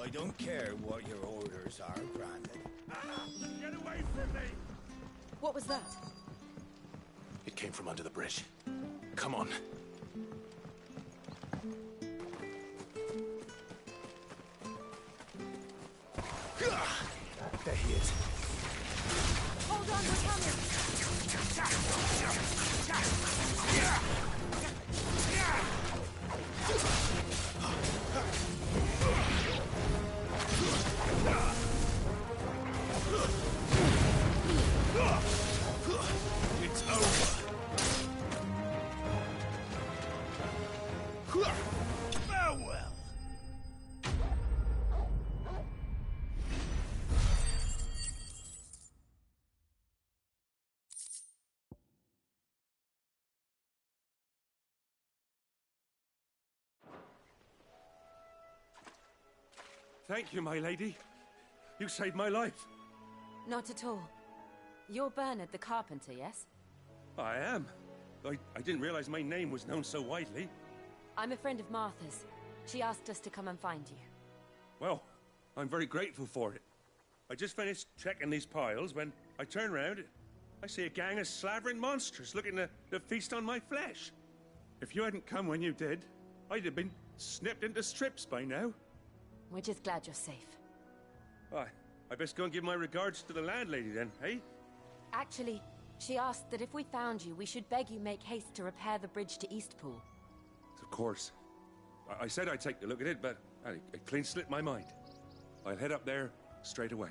I don't care what your orders are, Brandon. Get away from me! What was that? It came from under the bridge. Come on. There he is. Hold on, we're coming! It's over. Farewell. Thank you, my lady. You saved my life. Not at all. You're Bernard the carpenter, yes? I am. I didn't realize my name was known so widely. I'm a friend of Martha's. She asked us to come and find you. Well, I'm very grateful for it. I just finished checking these piles when I turn around. I see a gang of slavering monsters looking to feast on my flesh. If you hadn't come when you did, I'd have been snipped into strips by now. We're just glad you're safe. I best go and give my regards to the landlady then, eh? Actually, she asked that if we found you, we should beg you make haste to repair the bridge to Eastpool. Of course. I said I'd take a look at it, but it clean slipped my mind. I'll head up there straight away.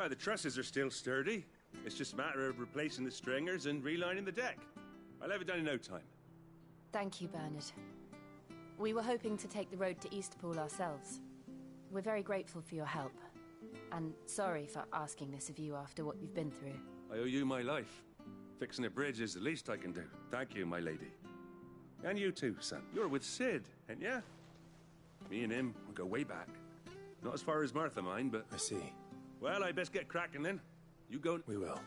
The trusses are still sturdy. It's just a matter of replacing the stringers and relining the deck. I'll have it done in no time. Thank you, Bernard. We were hoping to take the road to Eastpool ourselves. We're very grateful for your help. And sorry for asking this of you after what you've been through. I owe you my life. Fixing a bridge is the least I can do. Thank you, my lady. And you too, son. You're with Sid, ain't ya? Me and him, we go way back. Not as far as Martha, mind, but... I see. Well, I best get cracking then. You go... We will.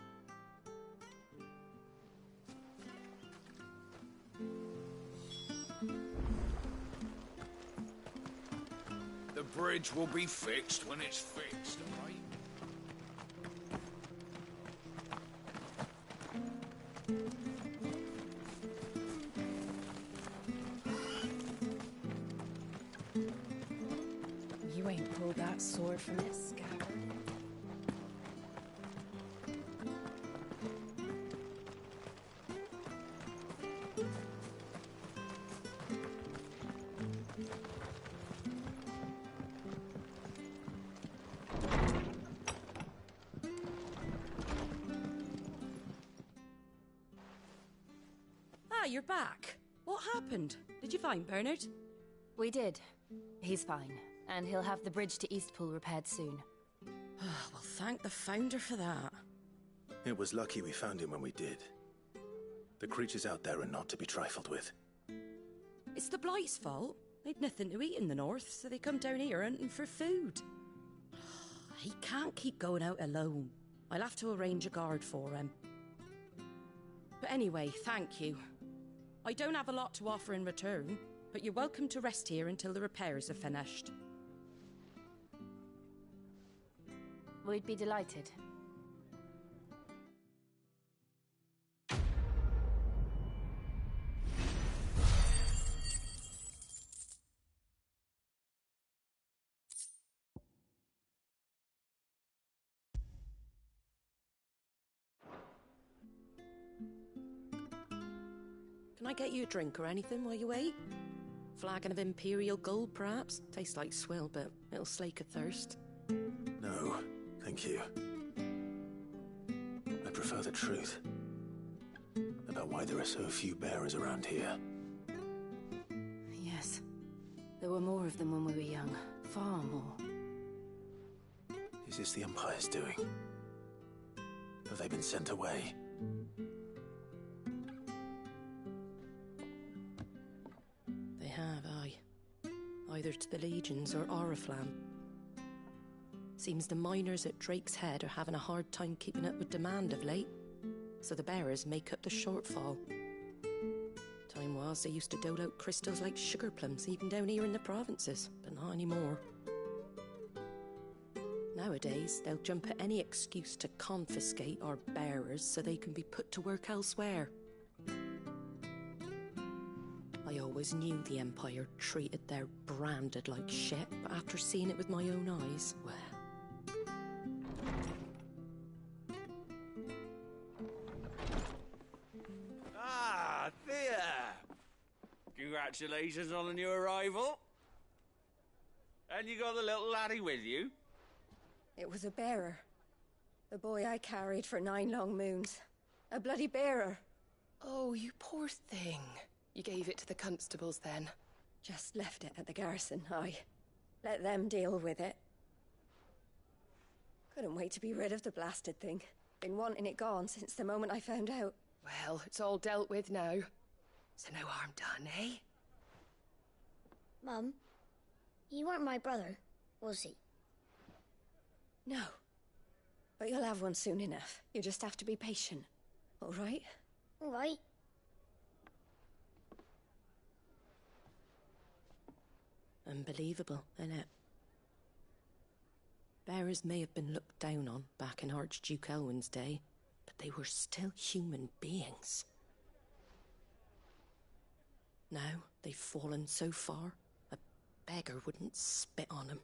The bridge will be fixed when it's fixed, all right? You ain't pulled that sword from its scabbard. You're back. What happened? Did you find Bernard? We did. He's fine, and he'll have the bridge to Eastpool repaired soon. Well, thank the Founder for that. It was lucky we found him when we did. The creatures out there are not to be trifled with. It's the Blight's fault. They'd nothing to eat in the north, so they come down here hunting for food. He can't keep going out alone. I'll have to arrange a guard for him. But anyway, thank you. I don't have a lot to offer in return, but you're welcome to rest here until the repairs are finished. We'd be delighted. Can I get you a drink or anything while you wait? Flagon of Imperial Gold, perhaps? Tastes like swill, but it'll slake a thirst. No, thank you. I prefer the truth about why there are so few bearers around here. Yes. There were more of them when we were young. Far more. Is this the Empire's doing? Have they been sent away? either to the Legions or Oriflamme. Seems the miners at Drake's Head are having a hard time keeping up with demand of late, so the bearers make up the shortfall. Time was they used to dole out crystals like sugar plums even down here in the provinces, but not anymore. Nowadays, they'll jump at any excuse to confiscate our bearers so they can be put to work elsewhere. I always knew the Empire treated their branded like shit, but after seeing it with my own eyes, well... Ah, Thea! Congratulations on the new arrival. And you got the little laddie with you? It was a bearer. The boy I carried for 9 long moons. A bloody bearer. Oh, you poor thing. You gave it to the constables then? Just left it at the garrison, aye. Let them deal with it. Couldn't wait to be rid of the blasted thing. Been wanting it gone since the moment I found out. Well, it's all dealt with now. So no harm done, eh? Mum, you weren't my brother, was he? No. But you'll have one soon enough. You just have to be patient. All right? All right. Unbelievable, innit? Bearers may have been looked down on back in Archduke Elwin's day, but they were still human beings. Now they've fallen so far, a beggar wouldn't spit on them.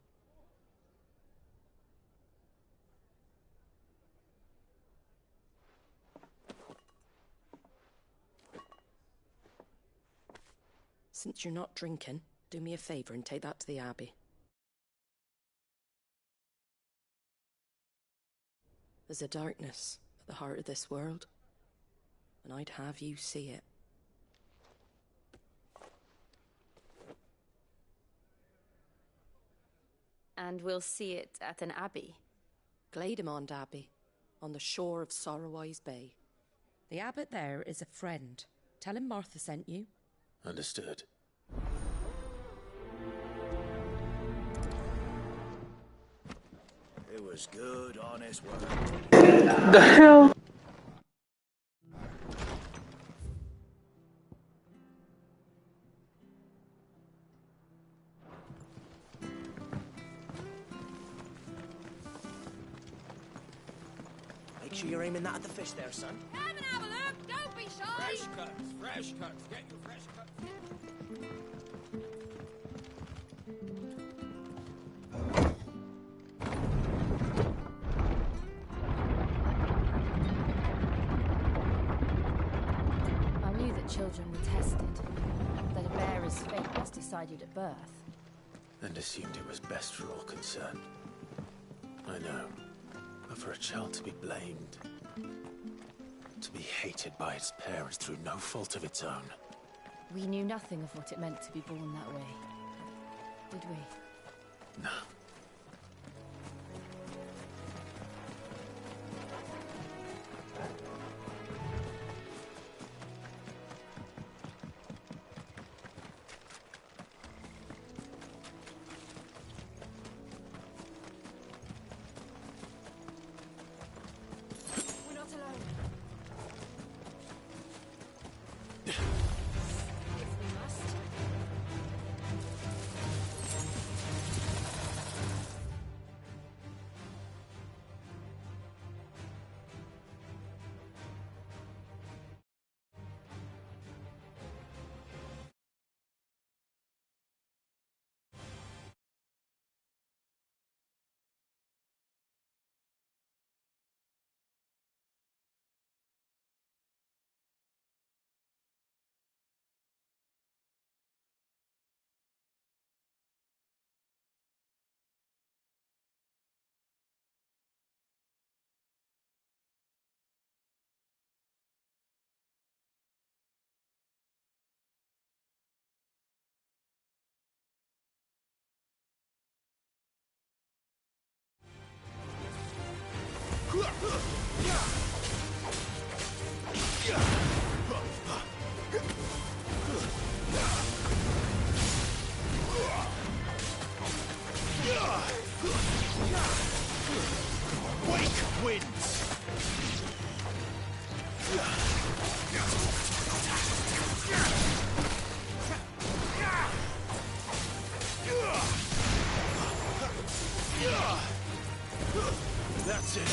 Since you're not drinking, do me a favour and take that to the Abbey. There's a darkness at the heart of this world, and I'd have you see it. And we'll see it at an abbey? Glademond Abbey, on the shore of Sorrowise Bay. The abbot there is a friend. Tell him Martha sent you. Understood. It was good, honest work. The hell? Make sure you're aiming that at the fish there, son. Come and have a look, don't be shy! Fresh cuts, fresh cuts. Get your fresh cuts. I knew that children were tested, that a bearer's fate was decided at birth. And assumed it was best for all concerned. I know. But for a child to be blamed, to be hated by its parents through no fault of its own. We knew nothing of what it meant to be born that way, did we? No. We're not alone. If we must. Wake winds! That's it.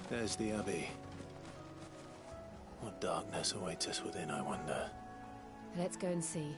There's the Abbey. What darkness awaits us within, I wonder? Let's go and see.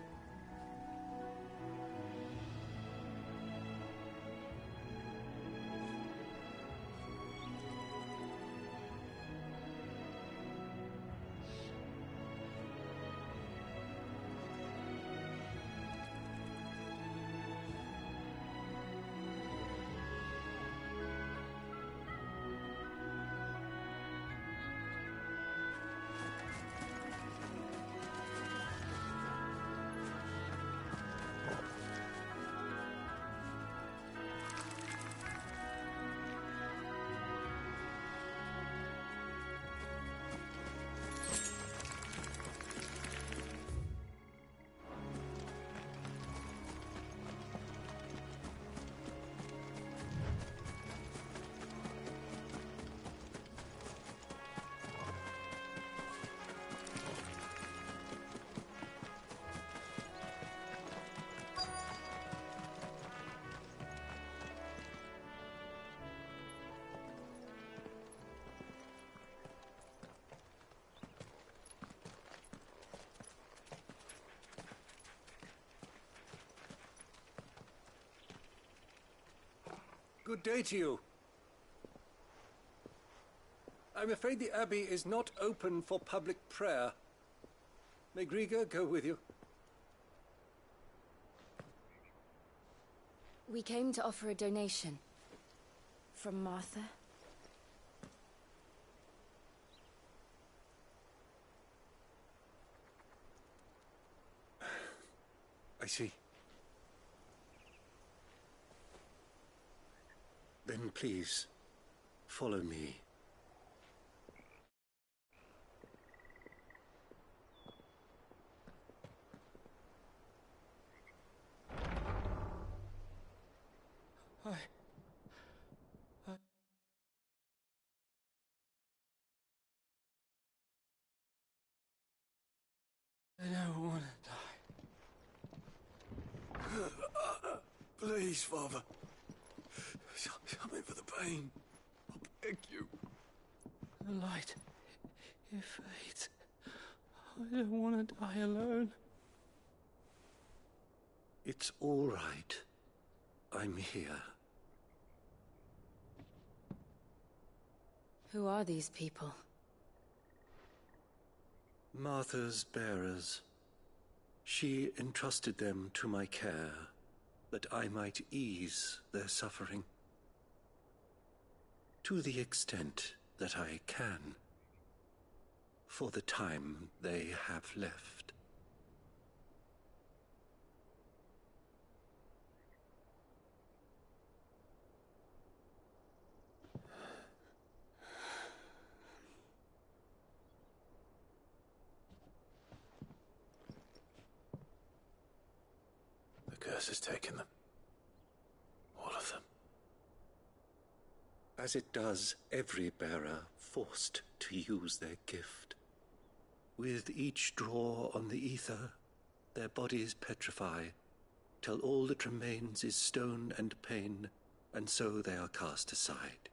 Good day to you. I'm afraid the Abbey is not open for public prayer. May Grieger go with you? We came to offer a donation. From Martha. I see. Then please, follow me. I don't want to die. Please, Father. Something for the pain. I beg you. The light, it fades. I don't want to die alone. It's all right. I'm here. Who are these people? Martha's bearers. She entrusted them to my care, that I might ease their suffering. To the extent that I can, for the time they have left. curse has taken them. All of them. As it does every bearer forced to use their gift. With each draw on the ether, their bodies petrify, till all that remains is stone and pain, and so they are cast aside.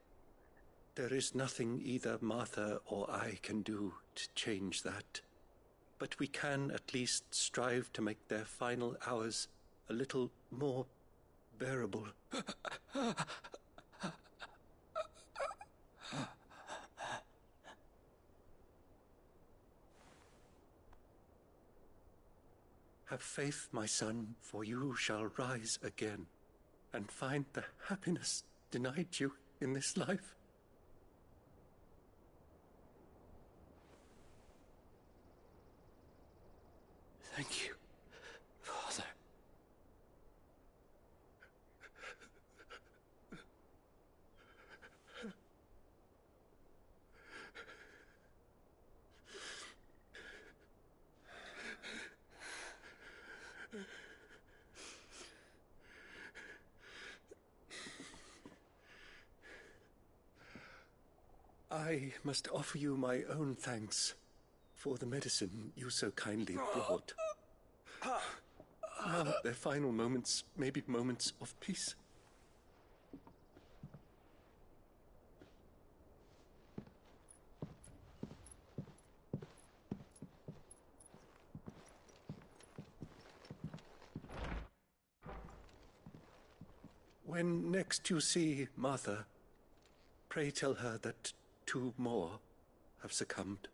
There is nothing either Martha or I can do to change that, but we can at least strive to make their final hours a little more bearable. Have faith, my son, for you shall rise again, and find the happiness denied you in this life. Thank you, Father. I must offer you my own thanks for the medicine you so kindly brought. Now their final moments may be moments of peace. When next you see Martha, pray tell her that 2 more have succumbed.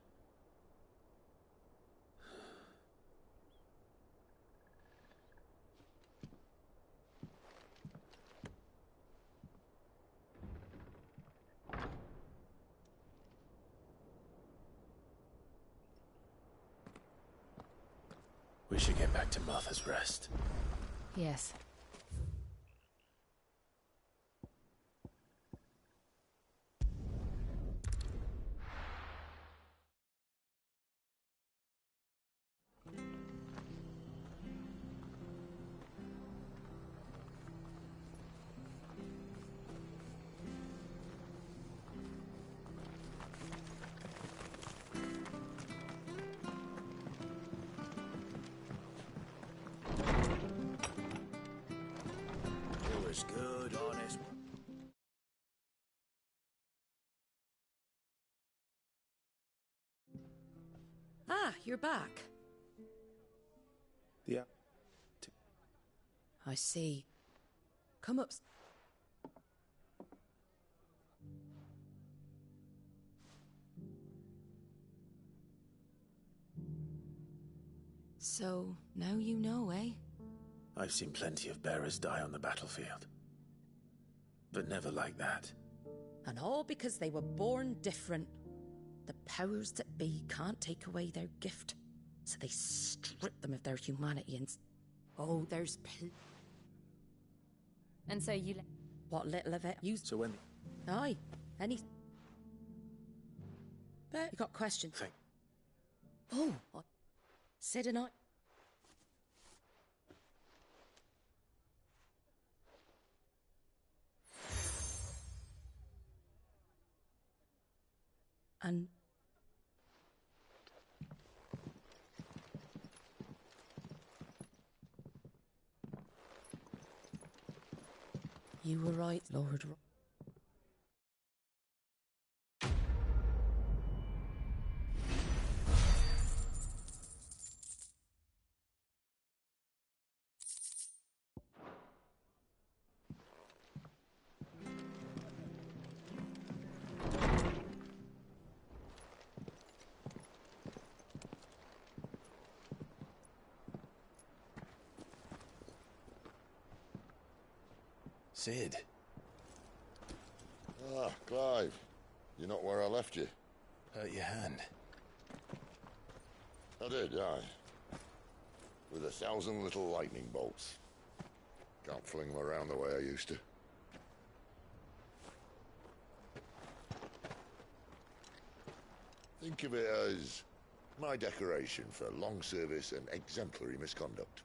We should get back to Martha's Rest. Yes. Good, honest. Ah, you're back. Yeah. I see. Come up. So, now you know, eh? I've seen plenty of bearers die on the battlefield. But never like that. And all because they were born different. The powers that be can't take away their gift, so they strip them of their humanity and... Oh, there's And so you... What little of it used... So when... Aye, any... Bet you got questions? Think. Oh, Sid and I... And... You were right, Lord. Sid. Ah, Clive. You're not where I left you. Hurt your hand. I did, aye. With 1,000 little lightning bolts. Can't fling them around the way I used to. Think of it as my decoration for long service and exemplary misconduct.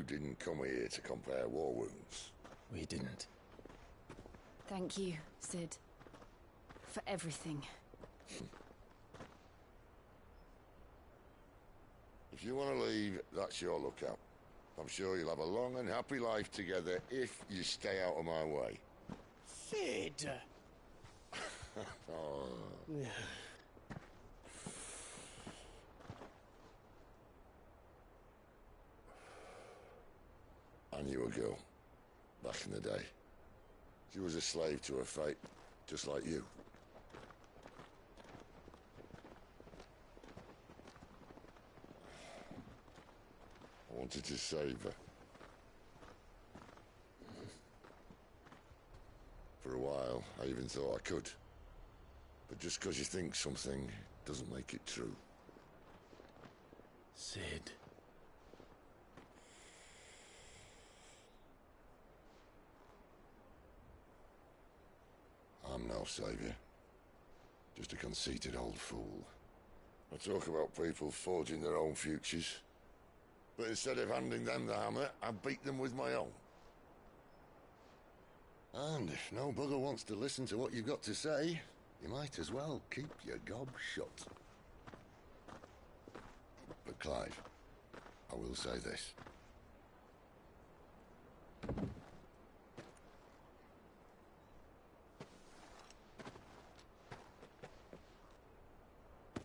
didn't come here to compare war wounds. We didn't. Thank you, Sid. For everything. If you want to leave, that's your lookout. I'm sure you'll have a long and happy life together if you stay out of my way. Sid! Oh. I knew a girl, back in the day. She was a slave to her fate, just like you. I wanted to save her. For a while, I even thought I could. But just because you think something doesn't make it true. Sid. I'm no savior. Just a conceited old fool. I talk about people forging their own futures. But instead of handing them the hammer, I beat them with my own. And if no bugger wants to listen to what you've got to say, you might as well keep your gob shut. But Clive, I will say this.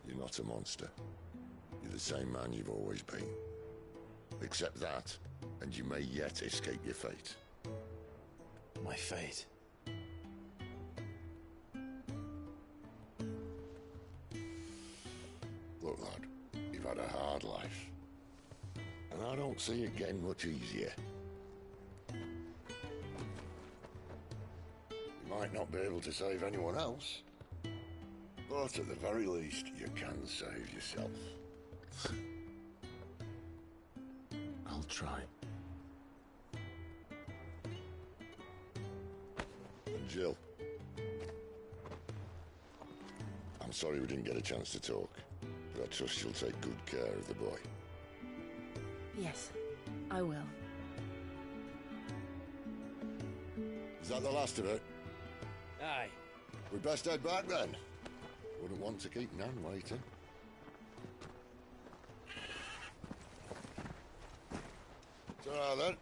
You're not a monster. You're the same man you've always been. Accept that, and you may yet escape your fate. My fate? Look, lad, you've had a hard life. And I don't see it getting much easier. You might not be able to save anyone else, but at the very least, you can save yourself. I'll try. And Jill, I'm sorry we didn't get a chance to talk, but I trust you'll take good care of the boy. Yes, I will. Is that the last of it? Aye. We'd best head back then. Wouldn't want to keep Nan waiting. Ta-ra then.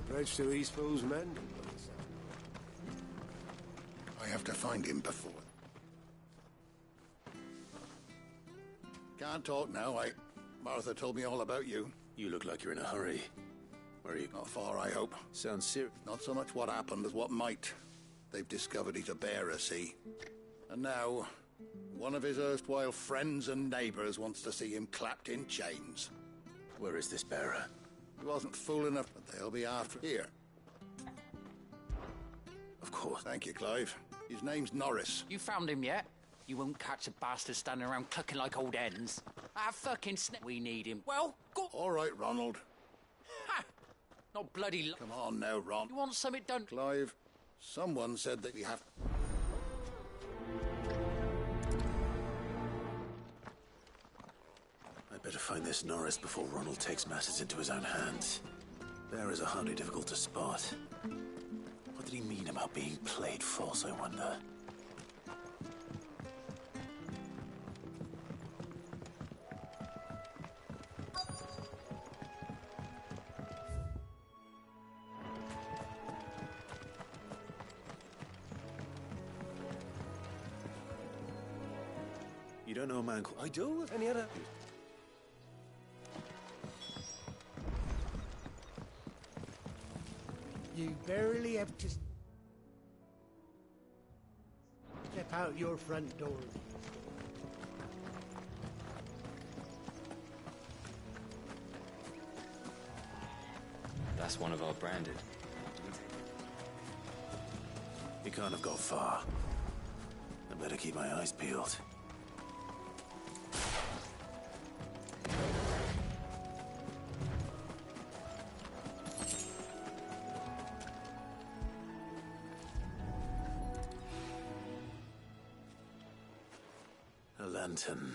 Bridge to Eastpool's men. I have to find him before. Can't talk now. Martha told me all about you. You look like you're in a hurry. Where are you? Not far, I hope. Sounds serious. Not so much what happened as what might. They've discovered he's a bearer, see? And now, one of his erstwhile friends and neighbours wants to see him clapped in chains. Where is this bearer? He wasn't fool enough, but they'll be after here. Of course. Thank you, Clive. His name's Norris. You found him yet? You won't catch a bastard standing around clucking like old hens. Ah, fucking we need him. Well, go... All right, Ronald. Ha! Not bloody... Come on now, Ron. You want something done? Clive, someone said that we have... I'd better find this Norris before Ronald takes matters into his own hands. Bearers are hardly difficult to spot. What did he mean about being played false, I wonder? You don't know a man called... I do? Any other... You barely have to step out your front door. That's one of our branded. He can't have got far. I better keep my eyes peeled. A lantern.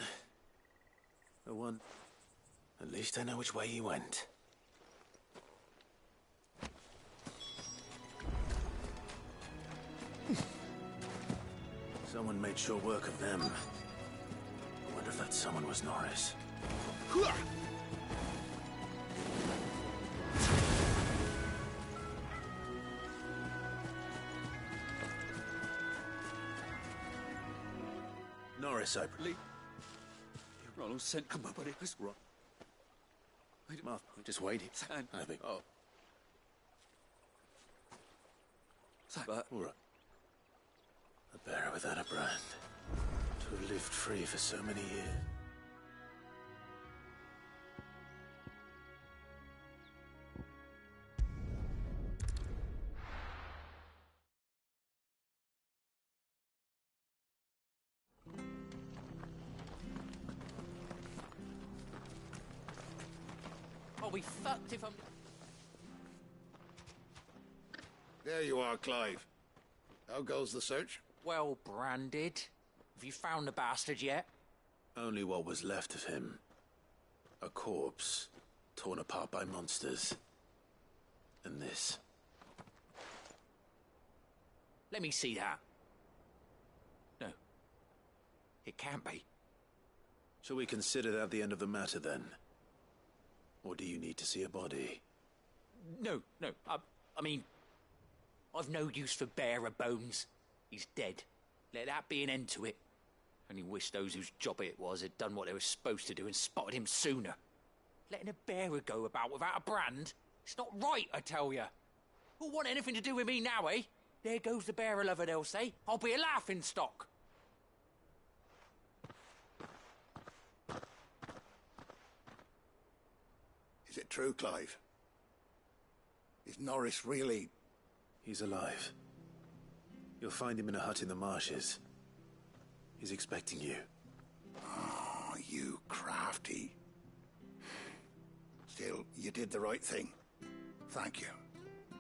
A one. At least I know which way he went. Someone made sure work of them. I wonder if that someone was Norris. Norris, I believe. Ronald sent come up, but it was wrong. Mark, just waiting. I think. Oh. But all right. A bearer without a brand. To have lived free for so many years. I'll be fucked if I'm... There you are, Clive. How goes the search? Well branded. Have you found the bastard yet? Only what was left of him. A corpse, torn apart by monsters. And this. Let me see that. No. It can't be. Shall we consider that the end of the matter, then? Or do you need to see a body? No. I mean... I've no use for bearer bones. He's dead. Let that be an end to it. Only wish those whose job it was had done what they were supposed to do and spotted him sooner. Letting a bearer go about without a brand? It's not right, I tell you. Who'll want anything to do with me now, eh? There goes the bearer lover, they'll say. I'll be a laughing stock. Is it true, Clive? Is Norris really... He's alive. You'll find him in a hut in the marshes. He's expecting you. Oh, you crafty. Still, you did the right thing. Thank you.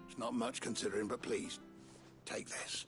It's not much considering, but please, take this.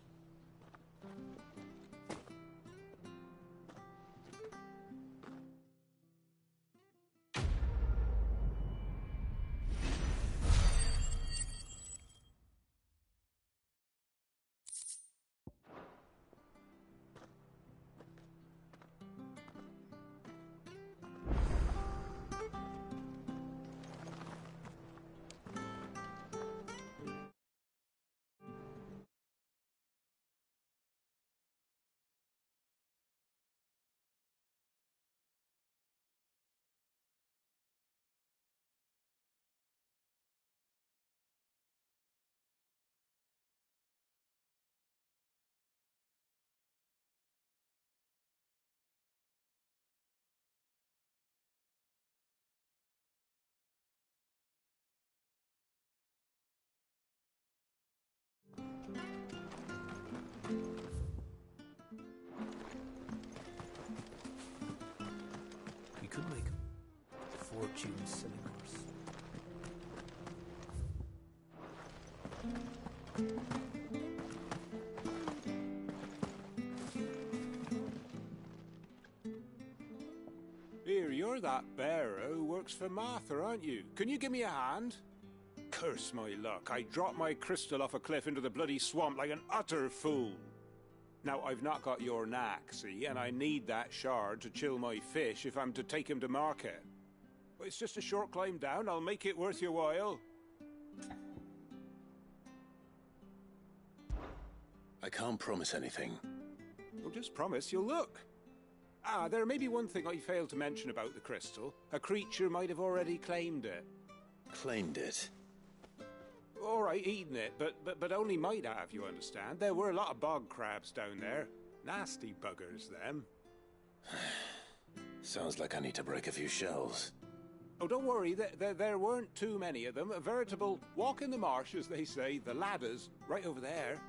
We could make a fortune selling horse. Here, you're that bearer who works for Martha, aren't you? Can you give me a hand? Curse my luck, I dropped my crystal off a cliff into the bloody swamp like an utter fool. Now, I've not got your knack, see, and I need that shard to chill my fish if I'm to take him to market. But it's just a short climb down, I'll make it worth your while. I can't promise anything. Well, just promise you'll look. There may be one thing I failed to mention about the crystal. A creature might have already claimed it. Claimed it? All right, eaten it, but only might have, you understand. There were a lot of bog crabs down there. Nasty buggers, them. Sounds like I need to break a few shells. Oh, don't worry, there weren't too many of them. A veritable walk in the marsh, as they say. The ladders, right over there.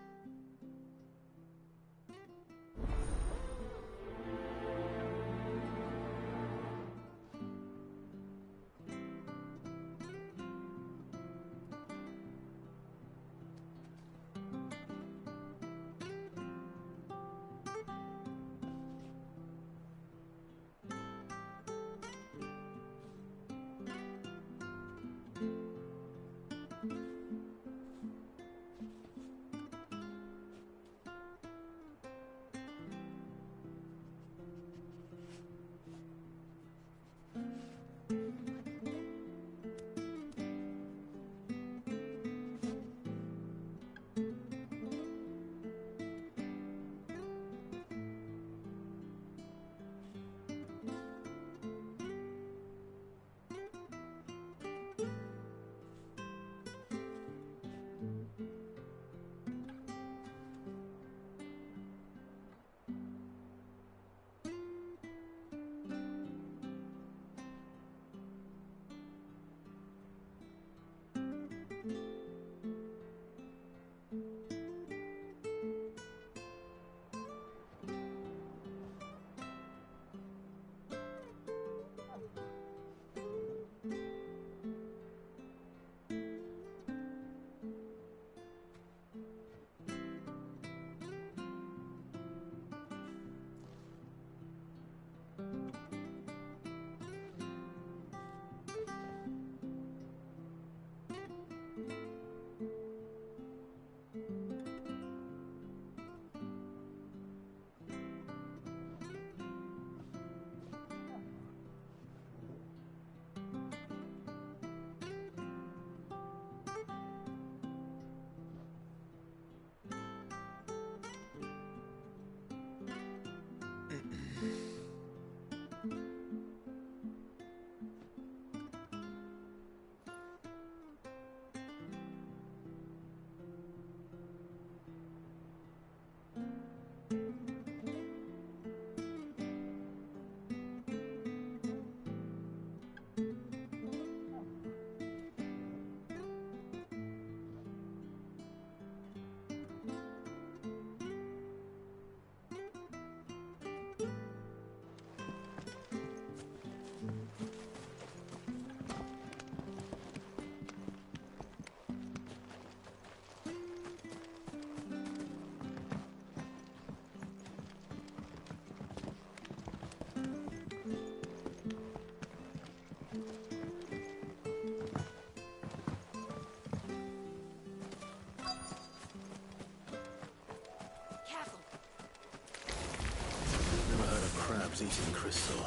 Eating crystal.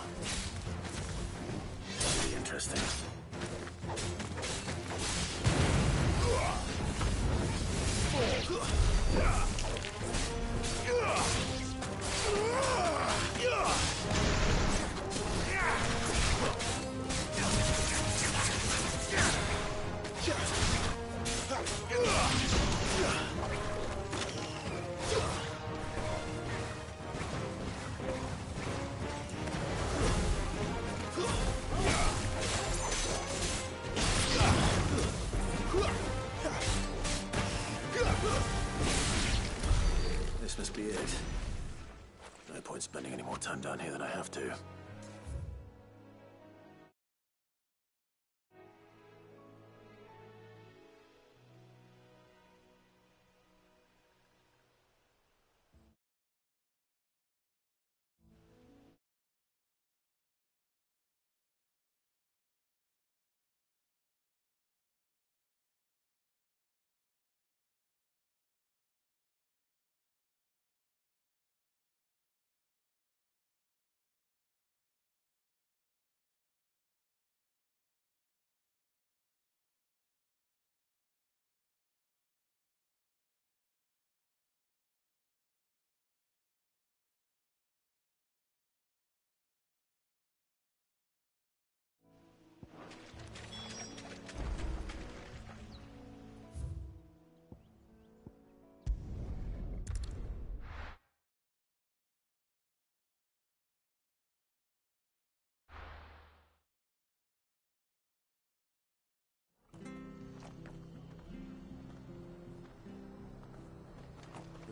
Should be interesting. This must be it. No point spending any more time down here than I have to.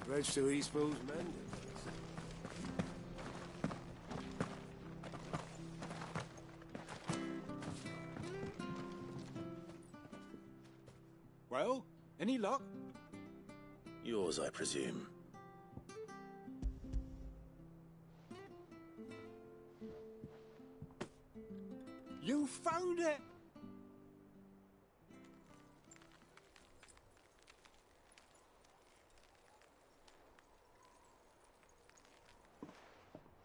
Bridge to Eastpool's mended. Well, any luck? Yours, I presume. You found it!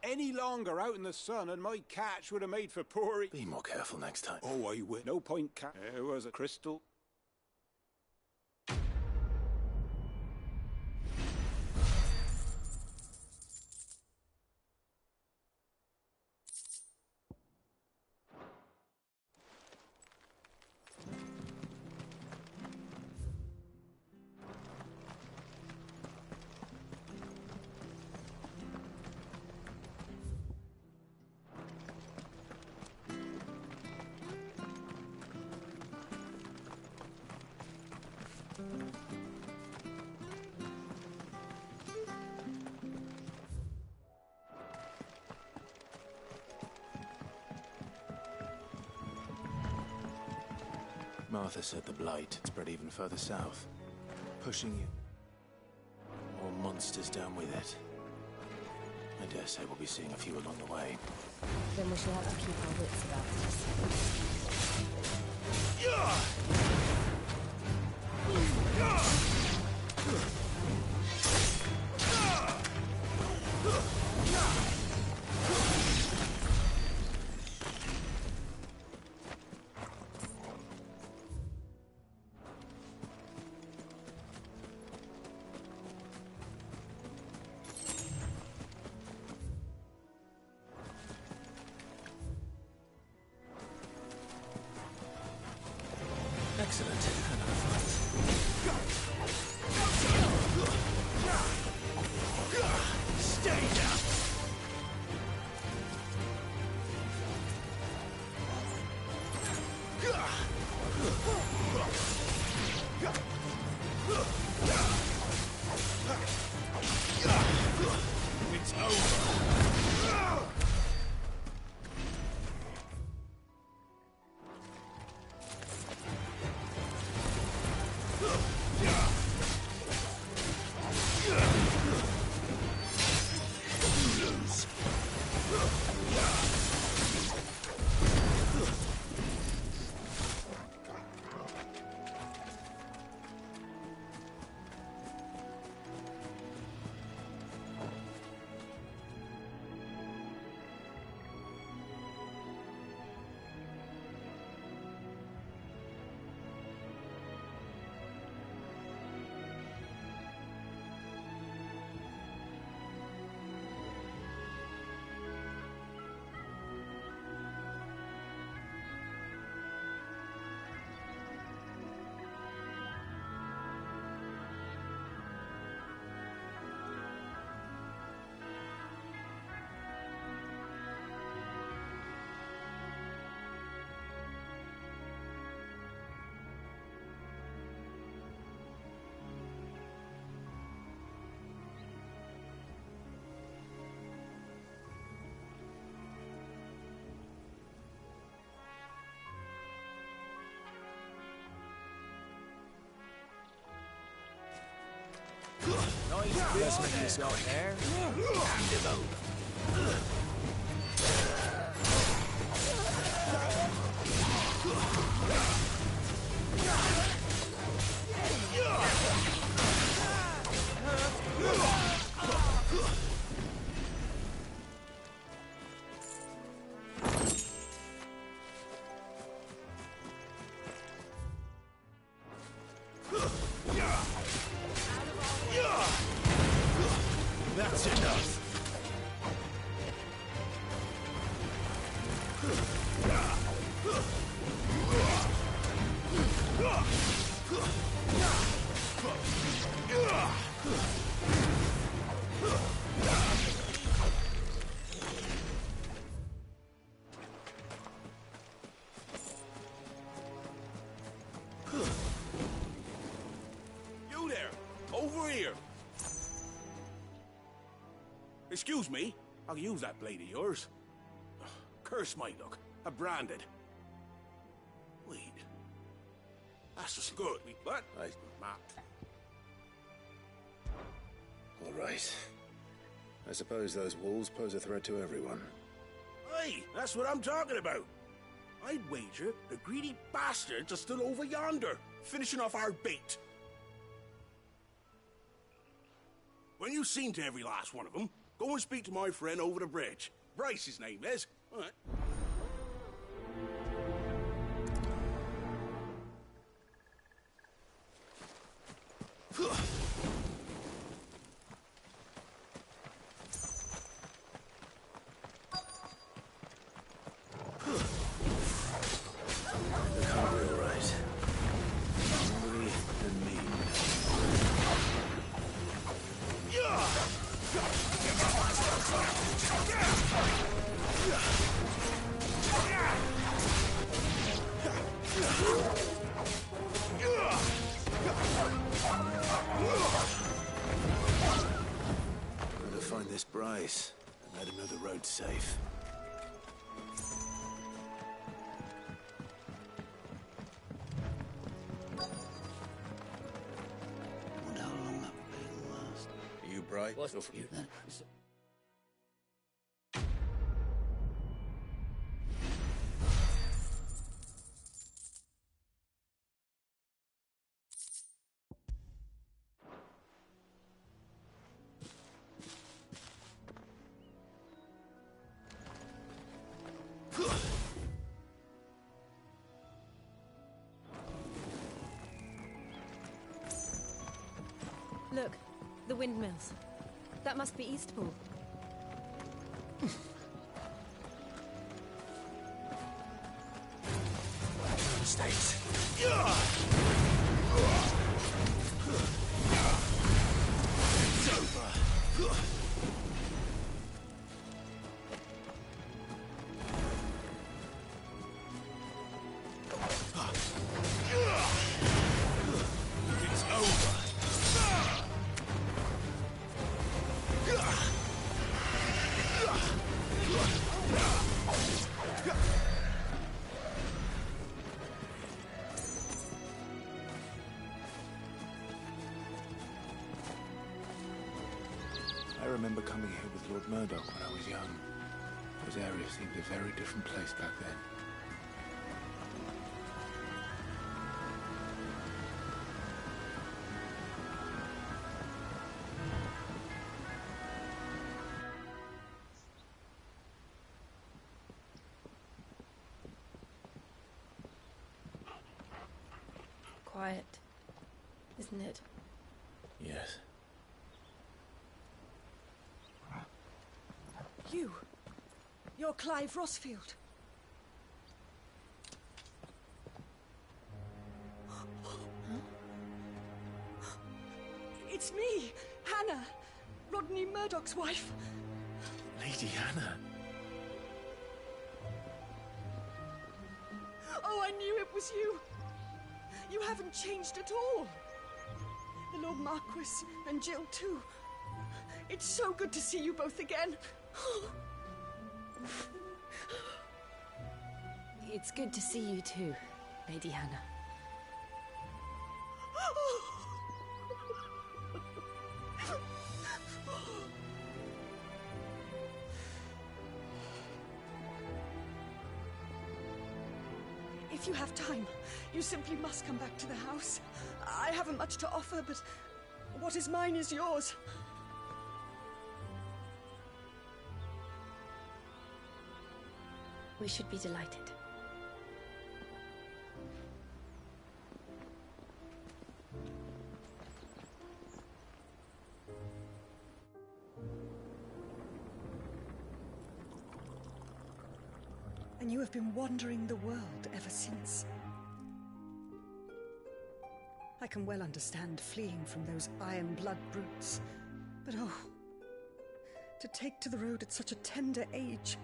Any longer out in the sun and my catch would have made for poor... Be more careful next time. Oh, I will. No point There was a crystal. Martha said the blight had spread even further south, pushing you. More monsters down with it. I dare say we'll be seeing a few along the way. Then we shall have to keep our wits about Excellent. Another fight. Stay down! It's over! Nice investment you got there. Hand him over. That's enough. Excuse me, I'll use that blade of yours. Ugh, curse my luck. I'm branded. Wait. That's just good. What? All right. I suppose those wolves pose a threat to everyone. Hey, that's what I'm talking about. I'd wager the greedy bastards are still over yonder, finishing off our bait. When you've seen to every last one of them, go and speak to my friend over the bridge. Bryce, his name is. All right. Gotta find this Bryce and let him know the road's safe. Wonder how long that will last. Are you Bryce? What's you then? Look, the windmills. That must be Eastpool. States. It's over. It's over. I remember coming here with Lord Murdoch when I was young. Those areas seemed a very different place back then. Quiet, isn't it? Yes. You're Clive Rossfield. It's me, Hannah, Rodney Murdoch's wife. Lady Hannah. Oh, I knew it was you. You haven't changed at all. The Lord Marquis and Jill too. It's so good to see you both again. It's good to see you too, Lady Hannah. If you have time, you simply must come back to the house. I haven't much to offer, but what is mine is yours. We should be delighted. And you have been wandering the world ever since. I can well understand fleeing from those iron blood brutes, but oh, to take to the road at such a tender age.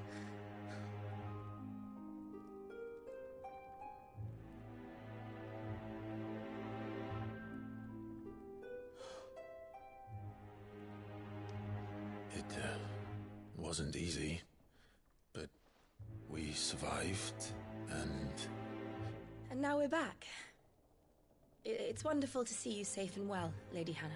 wasn't easy, but we survived, and... And now we're back. It's wonderful to see you safe and well, Lady Hannah.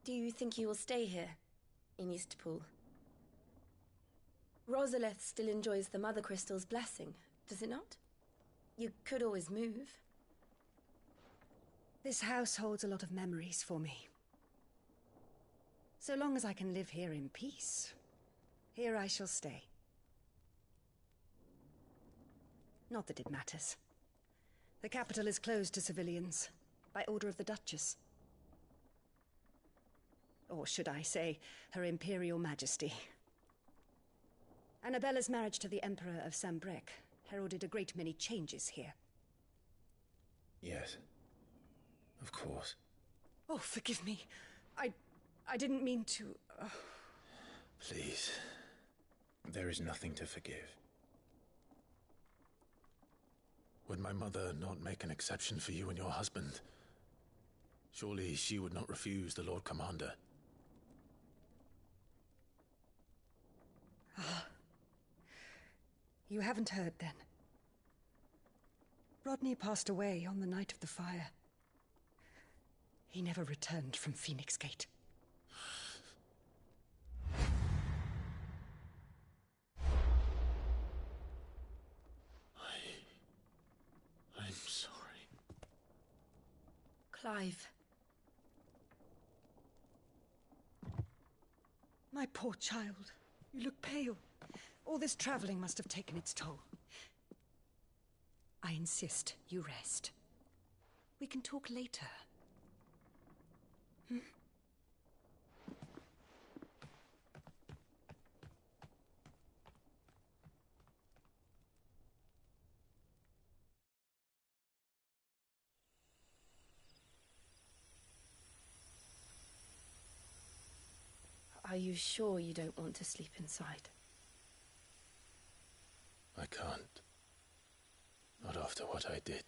Do you think you will stay here, in Eastpool? Rosaleth still enjoys the Mother Crystal's blessing, does it not? You could always move. This house holds a lot of memories for me. So long as I can live here in peace, here I shall stay. Not that it matters. The capital is closed to civilians, by order of the Duchess. Or should I say, Her Imperial Majesty. Annabella's marriage to the Emperor of Sambrec heralded a great many changes here. Yes, of course. Oh, forgive me. I didn't mean to... Please, there is nothing to forgive. Would my mother not make an exception for you and your husband? Surely she would not refuse the Lord Commander. You haven't heard, then. Rodney passed away on the night of the fire. He never returned from Phoenix Gate. I'm sorry. Clive. My poor child. You look pale. All this traveling must have taken its toll. I insist you rest. We can talk later. Hmm? Are you sure you don't want to sleep inside? I can't. Not after what I did.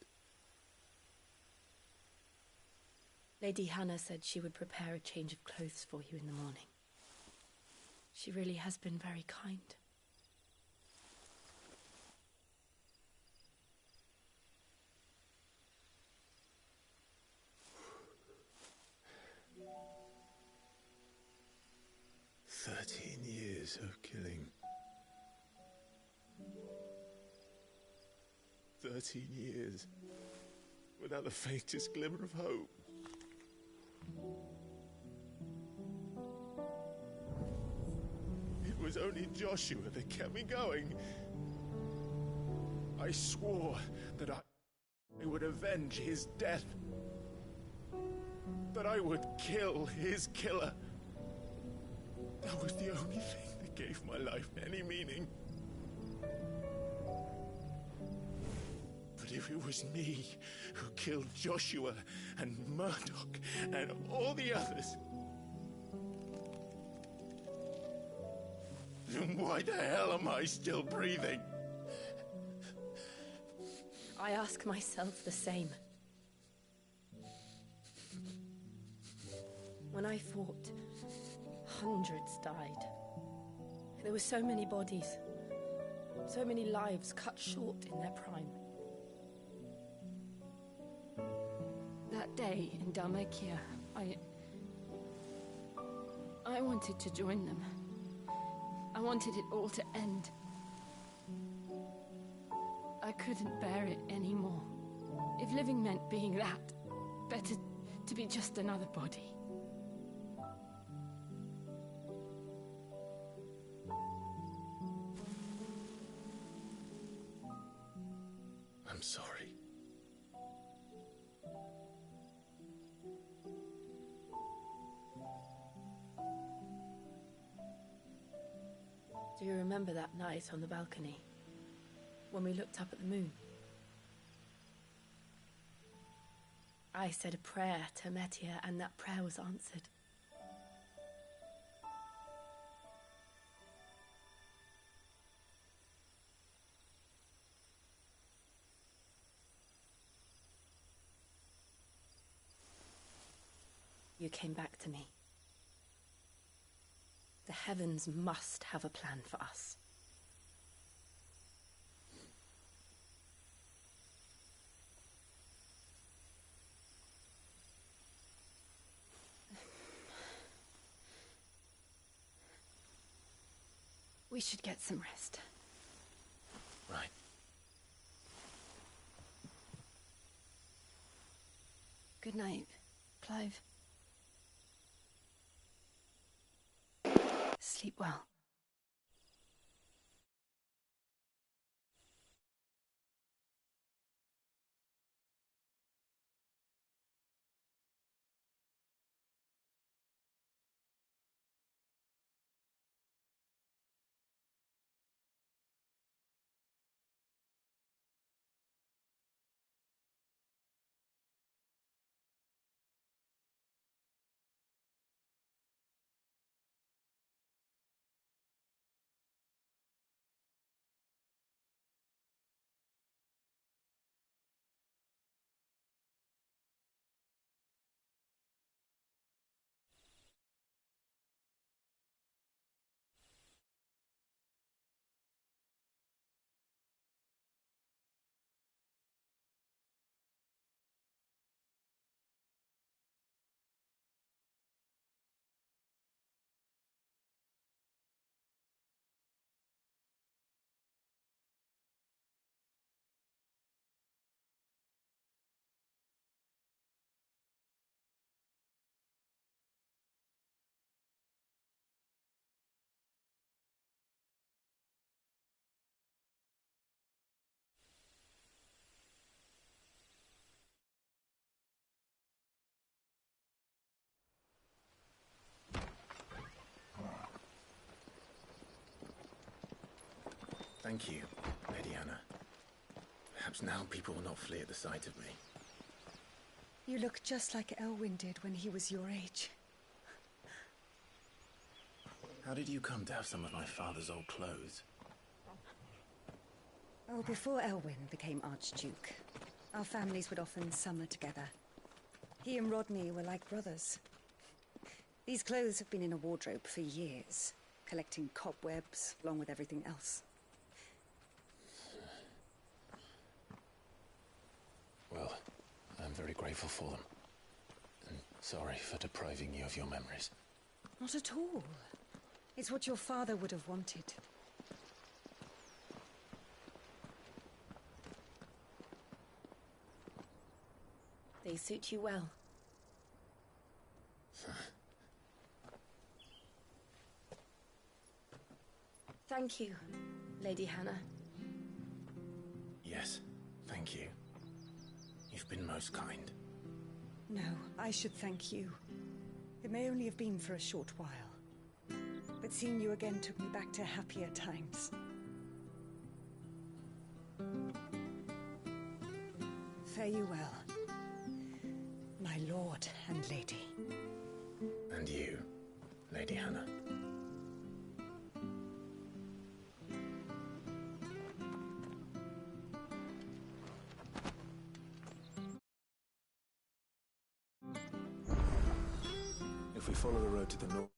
Lady Hannah said she would prepare a change of clothes for you in the morning. She really has been very kind. Years of killing. 13 years without the faintest glimmer of hope. It was only Joshua that kept me going. I swore that I would avenge his death. That I would kill his killer. That was the only thing that gave my life any meaning. But if it was me who killed Joshua and Murdoch and all the others, then why the hell am I still breathing? I ask myself the same. When I fought, hundreds died. There were so many bodies, so many lives cut short in their prime. That day in Dalmacia, I wanted to join them. I wanted it all to end. I couldn't bear it anymore. If living meant being that, better to be just another body. I'm sorry. Do you remember that night on the balcony, when we looked up at the moon? I said a prayer to Metia, and that prayer was answered. you came back to me. The heavens must have a plan for us. We should get some rest. Right. Good night, Clive. Sleep well. Thank you, Lady Anna. Perhaps now people will not flee at the sight of me. You look just like Elwyn did when he was your age. How did you come to have some of my father's old clothes? Oh, before Elwyn became Archduke, our families would often summer together. He and Rodney were like brothers. These clothes have been in a wardrobe for years, collecting cobwebs along with everything else. Well, I'm very grateful for them. And sorry for depriving you of your memories. Not at all. It's what your father would have wanted. They suit you well. Thank you, Lady Hannah. Yes, thank you. You've been most kind. No, I should thank you. It may only have been for a short while, but seeing you again took me back to happier times. Fare you well, my lord and lady. And you, Lady Hannah. If we follow the road to the north...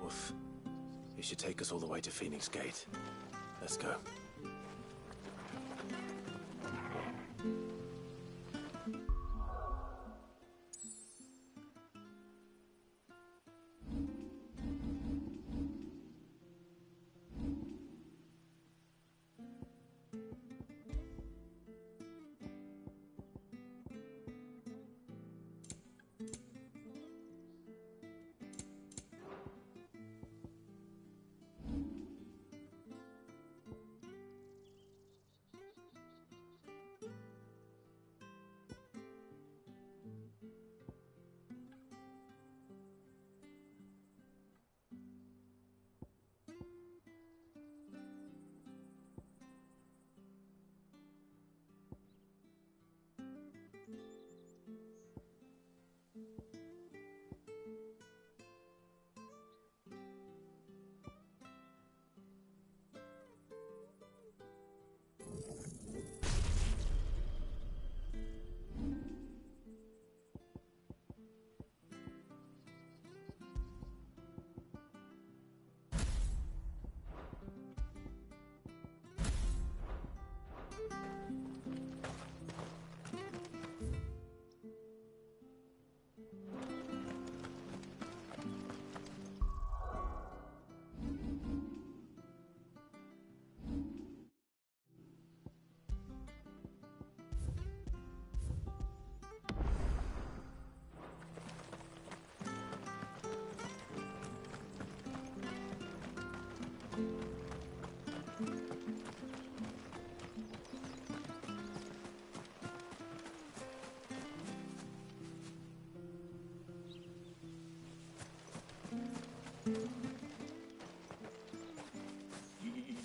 Woof. It should take us all the way to Phoenix Gate. Let's go.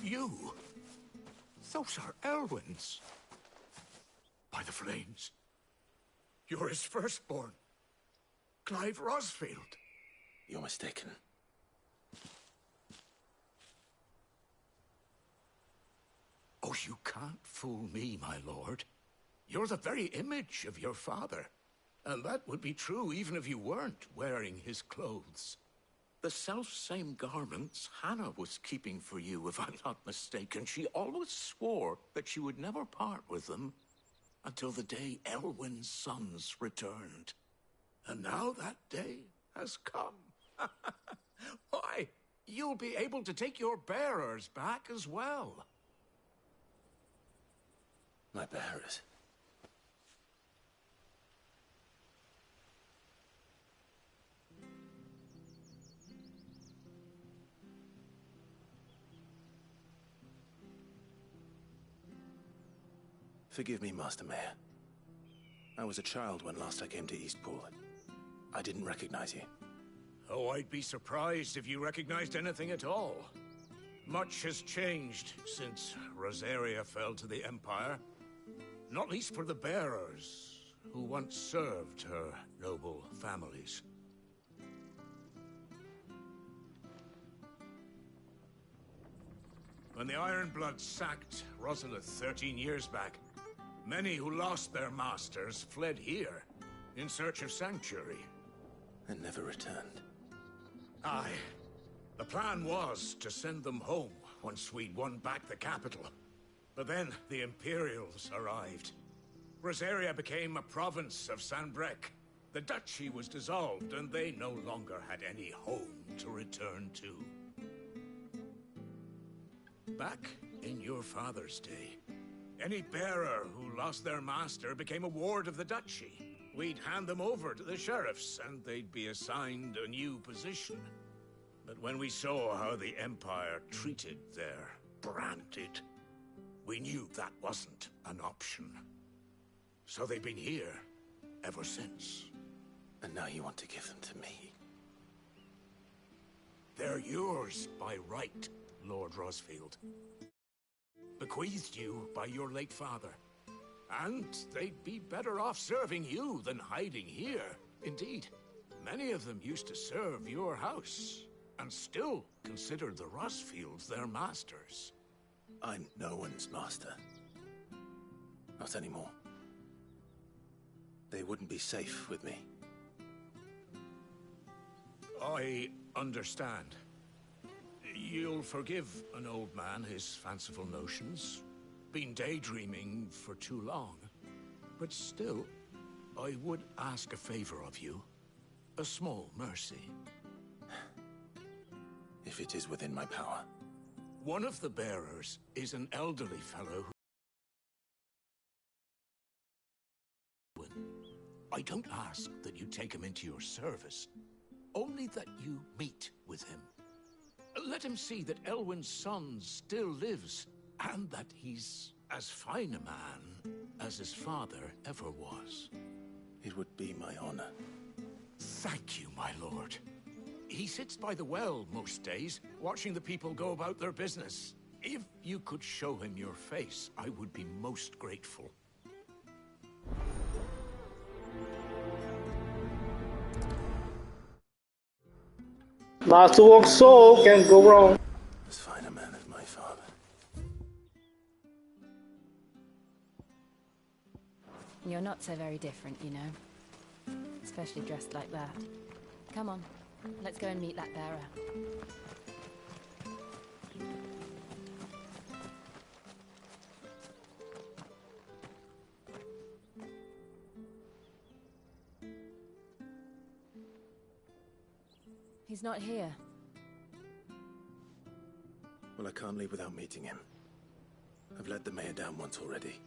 You? Those are Elwyn's. By the flames. You're his firstborn. Clive Rosfield. You're mistaken. Oh, you can't fool me, my lord. You're the very image of your father. And that would be true even if you weren't wearing his clothes. The self-same garments Hannah was keeping for you, if I'm not mistaken. She always swore that she would never part with them until the day Elwyn's sons returned. And now that day has come. Why, you'll be able to take your bearers back as well. My bearers? Forgive me, Master Mayor. I was a child when last I came to Eastpool. I didn't recognize you. Oh, I'd be surprised if you recognized anything at all. Much has changed since Rosaria fell to the Empire. Not least for the bearers, who once served her noble families. When the Ironbloods sacked Rosalith 13 years back, many who lost their masters fled here in search of sanctuary. And never returned. Aye. The plan was to send them home once we'd won back the capital. But then the Imperials arrived. Rosaria became a province of Sanbreque. The duchy was dissolved, and they no longer had any home to return to. Back in your father's day, any bearer who lost their master became a ward of the duchy. We'd hand them over to the sheriffs, and they'd be assigned a new position. But when we saw how the Empire treated their branded, we knew that wasn't an option. So they've been here ever since. And now you want to give them to me? They're yours by right, Lord Rosfield. Bequeathed you by your late father. And they'd be better off serving you than hiding here. Indeed, many of them used to serve your house, and still considered the Rosfields their masters. I'm no one's master. Not anymore. They wouldn't be safe with me. I understand. You'll forgive an old man his fanciful notions. Been daydreaming for too long. But still, I would ask a favor of you. A small mercy. If it is within my power. One of the bearers is an elderly fellow who... I don't ask that you take him into your service. Only that you meet with him. Let him see that Elwyn's son still lives, and that he's as fine a man as his father ever was. It would be my honor. Thank you, my lord. He sits by the well most days, watching the people go about their business. If you could show him your face, I would be most grateful. Masterwork soul can't go wrong. As fine a man as my father. You're not so very different, you know. Especially dressed like that. Come on, let's go and meet that bearer. He's not here. Well, I can't leave without meeting him. I've let the mayor down once already.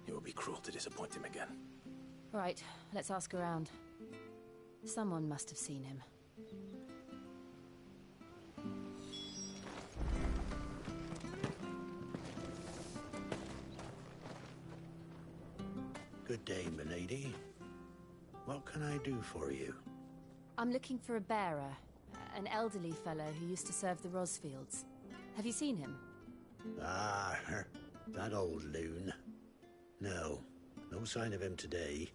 It would be cruel to disappoint him again. Right, let's ask around. Someone must have seen him. Good day, milady. What can I do for you? I'm looking for a bearer, an elderly fellow who used to serve the Rosfields. Have you seen him? Ah, that old loon. No sign of him today.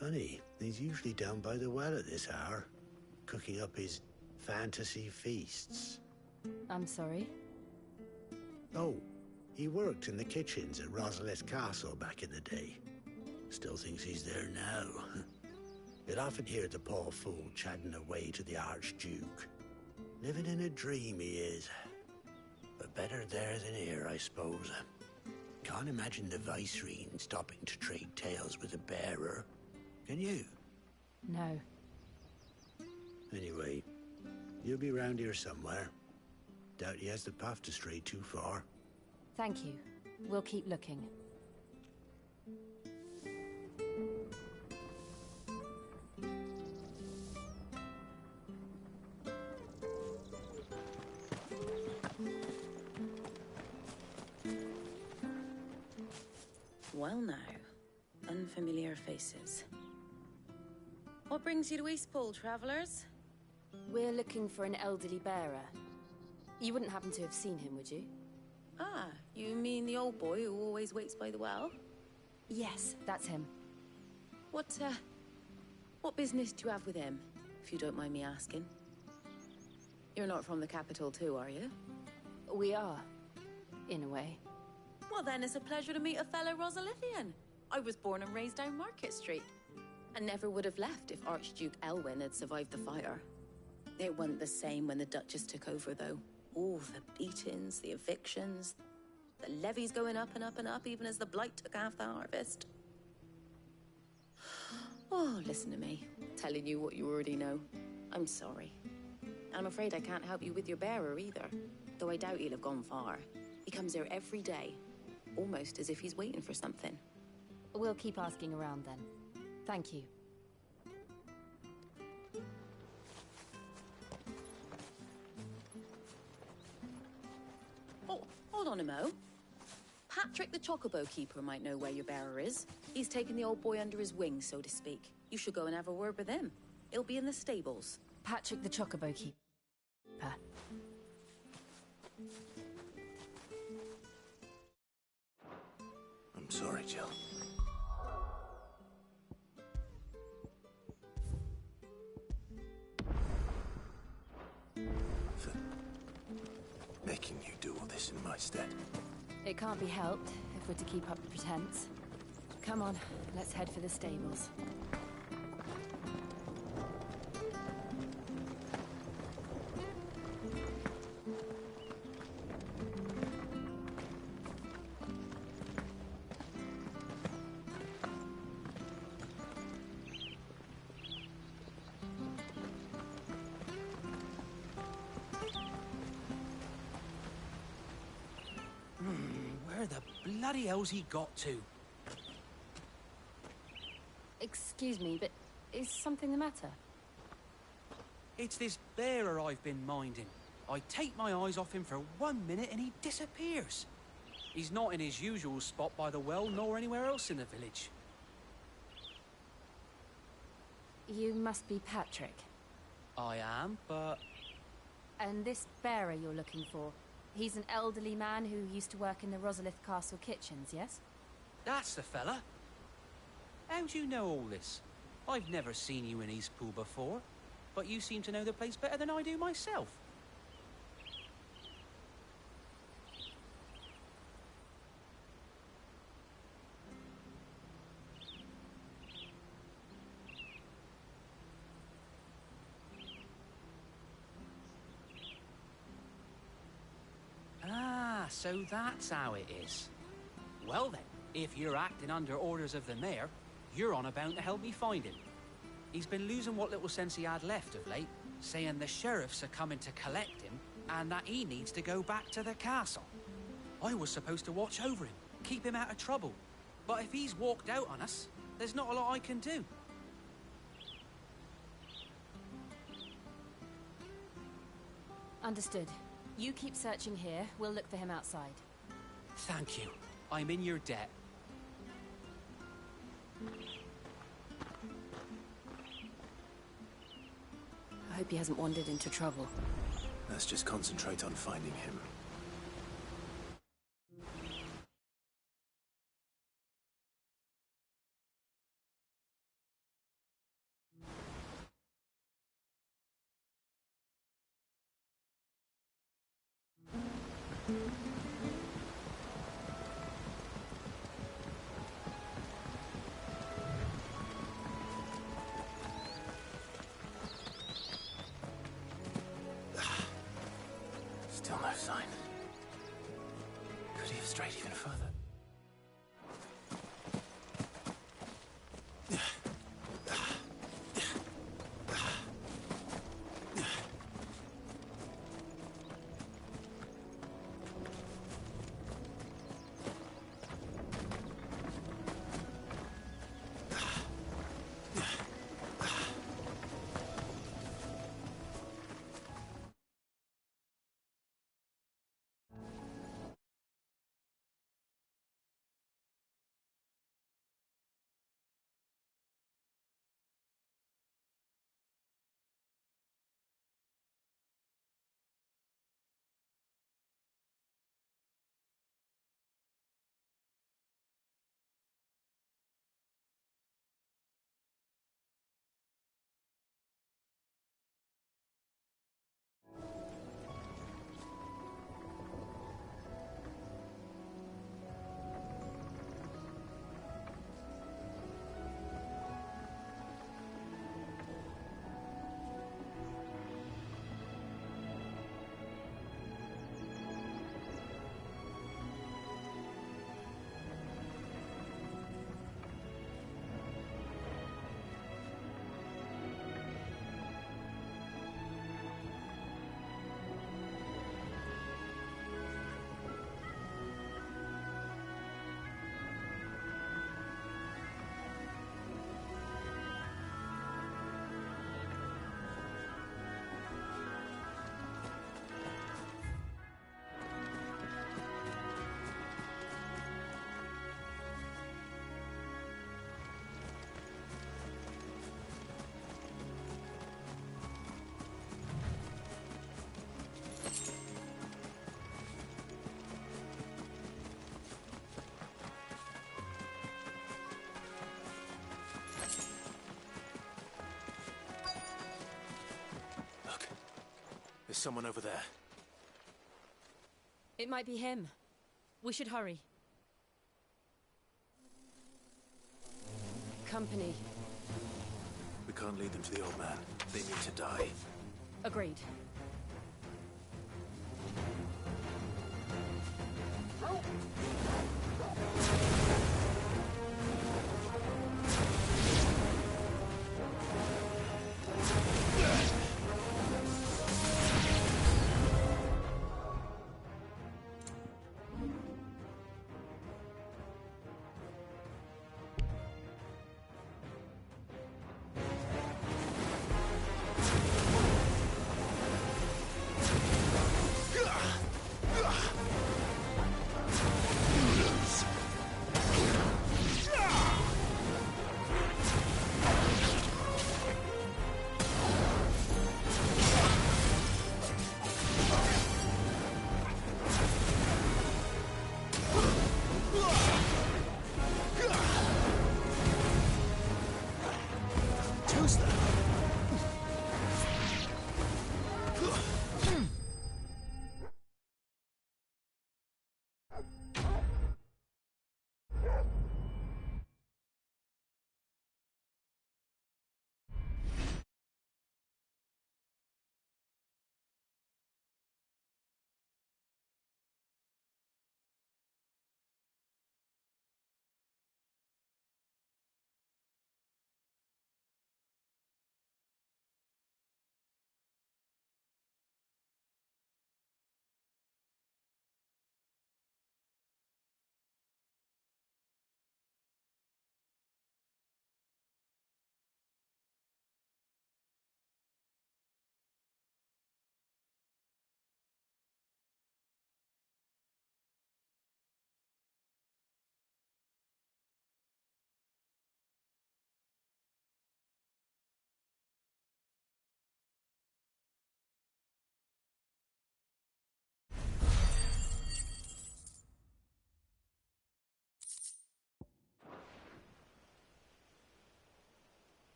Funny, he's usually down by the well at this hour, cooking up his fantasy feasts. I'm sorry? Oh, he worked in the kitchens at Rosalith Castle back in the day. Still thinks he's there now. You'll often hear the poor fool chatting away to the Archduke. Living in a dream he is. But better there than here, I suppose. Can't imagine the Viceroy stopping to trade tales with a bearer. Can you? No. Anyway, you'll be round here somewhere. Doubt he has the path to stray too far. Thank you. We'll keep looking. Well now, unfamiliar faces. What brings you to Eastpool, travellers? We're looking for an elderly bearer. You wouldn't happen to have seen him, would you? Ah, you mean the old boy who always waits by the well? Yes, that's him. What business do you have with him, if you don't mind me asking? You're not from the capital too, are you? We are, in a way. Well then, it's a pleasure to meet a fellow Rosalithian. I was born and raised down Market Street. And never would have left if Archduke Elwyn had survived the fire. It wasn't the same when the Duchess took over, though. All the beatings, the evictions, the levies going up and up and up, even as the blight took half the harvest. Oh, listen to me, telling you what you already know. I'm sorry. I'm afraid I can't help you with your bearer either, though I doubt he'll have gone far. He comes here every day, almost as if he's waiting for something. We'll keep asking around then. Thank you. Oh, hold on a mo. Patrick the Chocobo Keeper might know where your bearer is. He's taken the old boy under his wing, so to speak. You should go and have a word with him. He'll be in the stables. Patrick the Chocobo Keeper. I'm sorry, Jill. For making you do all this in my stead. It can't be helped if we're to keep up the pretense. Come on, let's head for the stables. Where the bloody hell's he got to? Excuse me, but is something the matter? It's this bearer I've been minding. I take my eyes off him for 1 minute and he disappears. He's not in his usual spot by the well, nor anywhere else in the village. You must be Patrick. I am, but... And this bearer you're looking for, he's an elderly man who used to work in the Rosalith Castle kitchens, yes? That's the fella. How do you know all this? I've never seen you in Eastpool before, but you seem to know the place better than I do myself. Ah, so that's how it is. Well then, if you're acting under orders of the mayor, you're on about to help me find him. He's been losing what little sense he had left of late, saying the sheriffs are coming to collect him and that he needs to go back to the castle. I was supposed to watch over him, keep him out of trouble. But if he's walked out on us, there's not a lot I can do. Understood. You keep searching here, we'll look for him outside. Thank you. I'm in your debt. Hope he hasn't wandered into trouble. Let's just concentrate on finding him. Still no sign. Could he have strayed even further? There's someone over there. It might be him. We should hurry. Company. We can't lead them to the old man. They need to die. Agreed.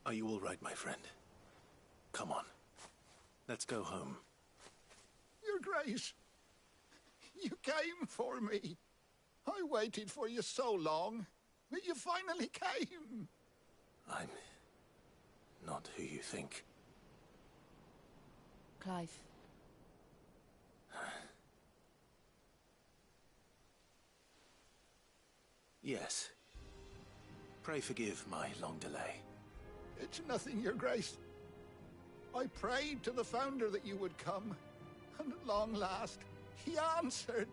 Are you all right, my friend? Come on. Let's go home. Your Grace, you came for me. I waited for you so long, but you finally came. I'm not who you think. Clive. Yes. Pray forgive my long delay. It's nothing, Your Grace. I prayed to the Founder that you would come, and at long last, he answered.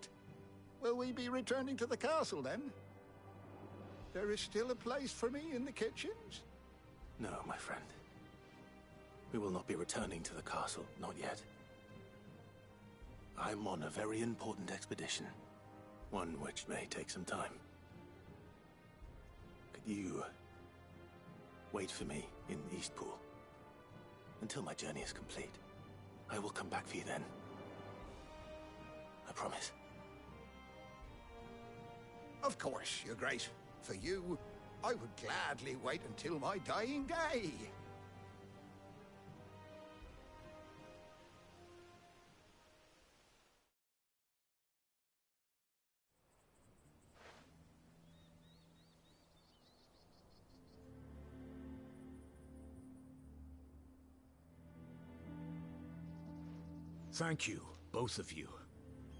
Will we be returning to the castle, then? There is still a place for me in the kitchens? No, my friend. We will not be returning to the castle, not yet. I'm on a very important expedition, one which may take some time. Could you wait for me in Eastpool until my journey is complete? I will come back for you then. I promise. Of course, Your Grace. For you, I would gladly wait until my dying day. Thank you, both of you.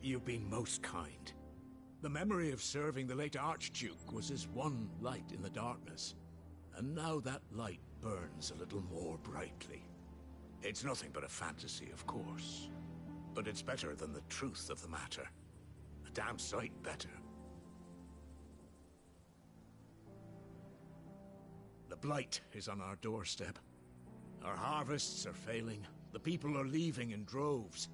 You've been most kind. The memory of serving the late Archduke was as one light in the darkness, and now that light burns a little more brightly. It's nothing but a fantasy, of course, but it's better than the truth of the matter. A damn sight better. The blight is on our doorstep. Our harvests are failing. The people are leaving in droves.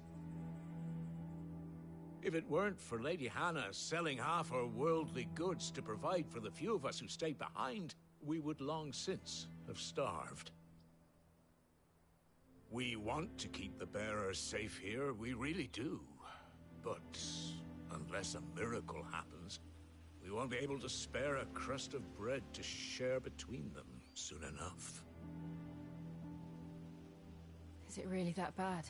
If it weren't for Lady Hannah selling half her worldly goods to provide for the few of us who stayed behind, we would long since have starved. We want to keep the bearers safe here, we really do. But unless a miracle happens, we won't be able to spare a crust of bread to share between them soon enough. Is it really that bad?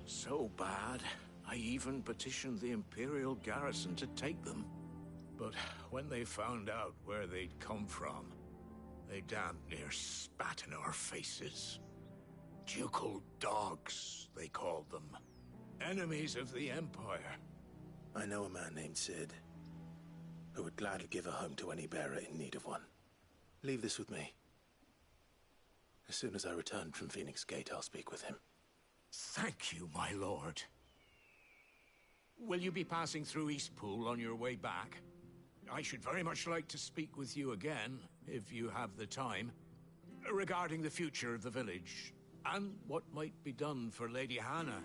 So bad, I even petitioned the Imperial garrison to take them. But when they found out where they'd come from, they damn near spat in our faces. Ducal dogs, they called them. Enemies of the Empire. I know a man named Sid, who would gladly give a home to any bearer in need of one. Leave this with me. As soon as I return from Phoenix Gate, I'll speak with him. Thank you, my lord. Will you be passing through Eastpool on your way back? I should very much like to speak with you again, if you have the time, regarding the future of the village, and what might be done for Lady Hannah,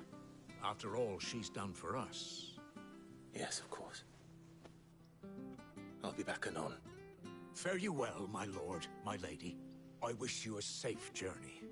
after all she's done for us. Yes, of course. I'll be back anon. Fare you well, my lord, my lady. I wish you a safe journey.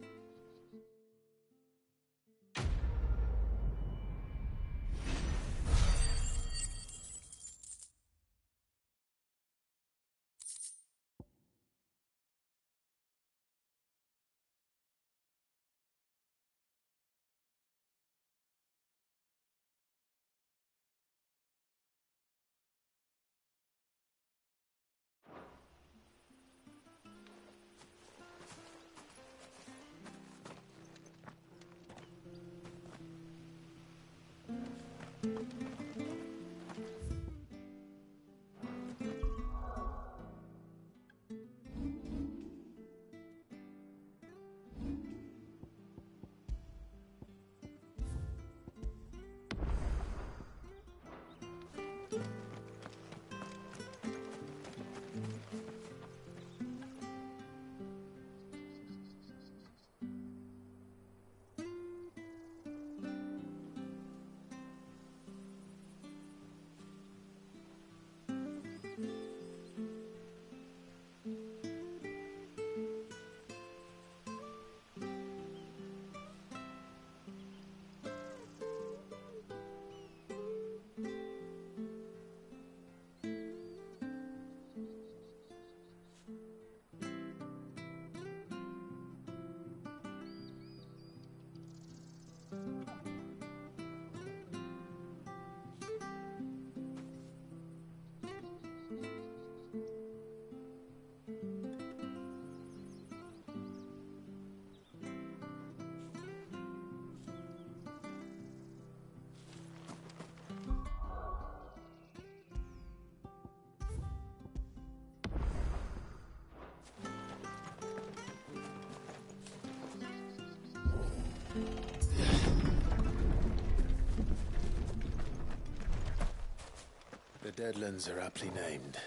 The Deadlands are aptly named.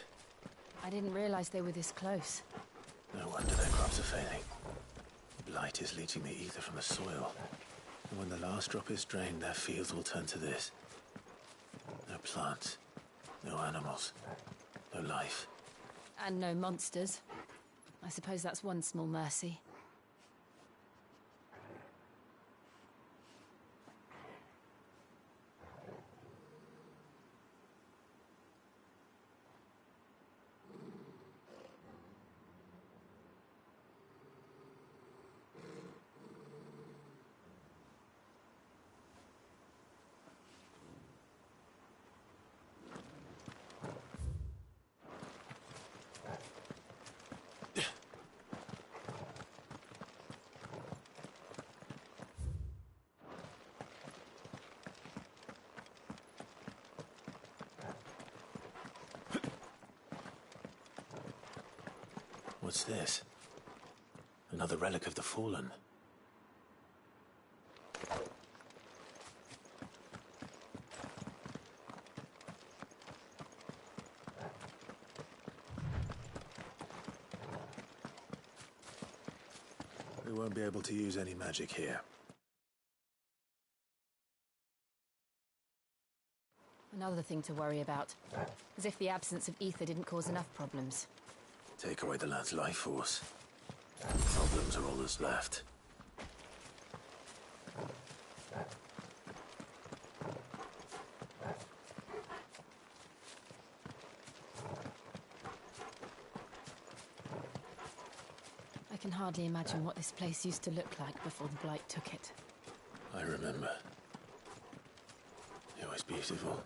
I didn't realize they were this close. No wonder their crops are failing. The blight is leaching the ether from the soil. And when the last drop is drained, their fields will turn to this. No plants, no animals, no life. And no monsters. I suppose that's one small mercy. What's this? Another relic of the Fallen. We won't be able to use any magic here. Another thing to worry about. As if the absence of ether didn't cause enough problems. Take away the lad's life force. Problems are all that's left. I can hardly imagine what this place used to look like before the Blight took it. I remember. It was beautiful.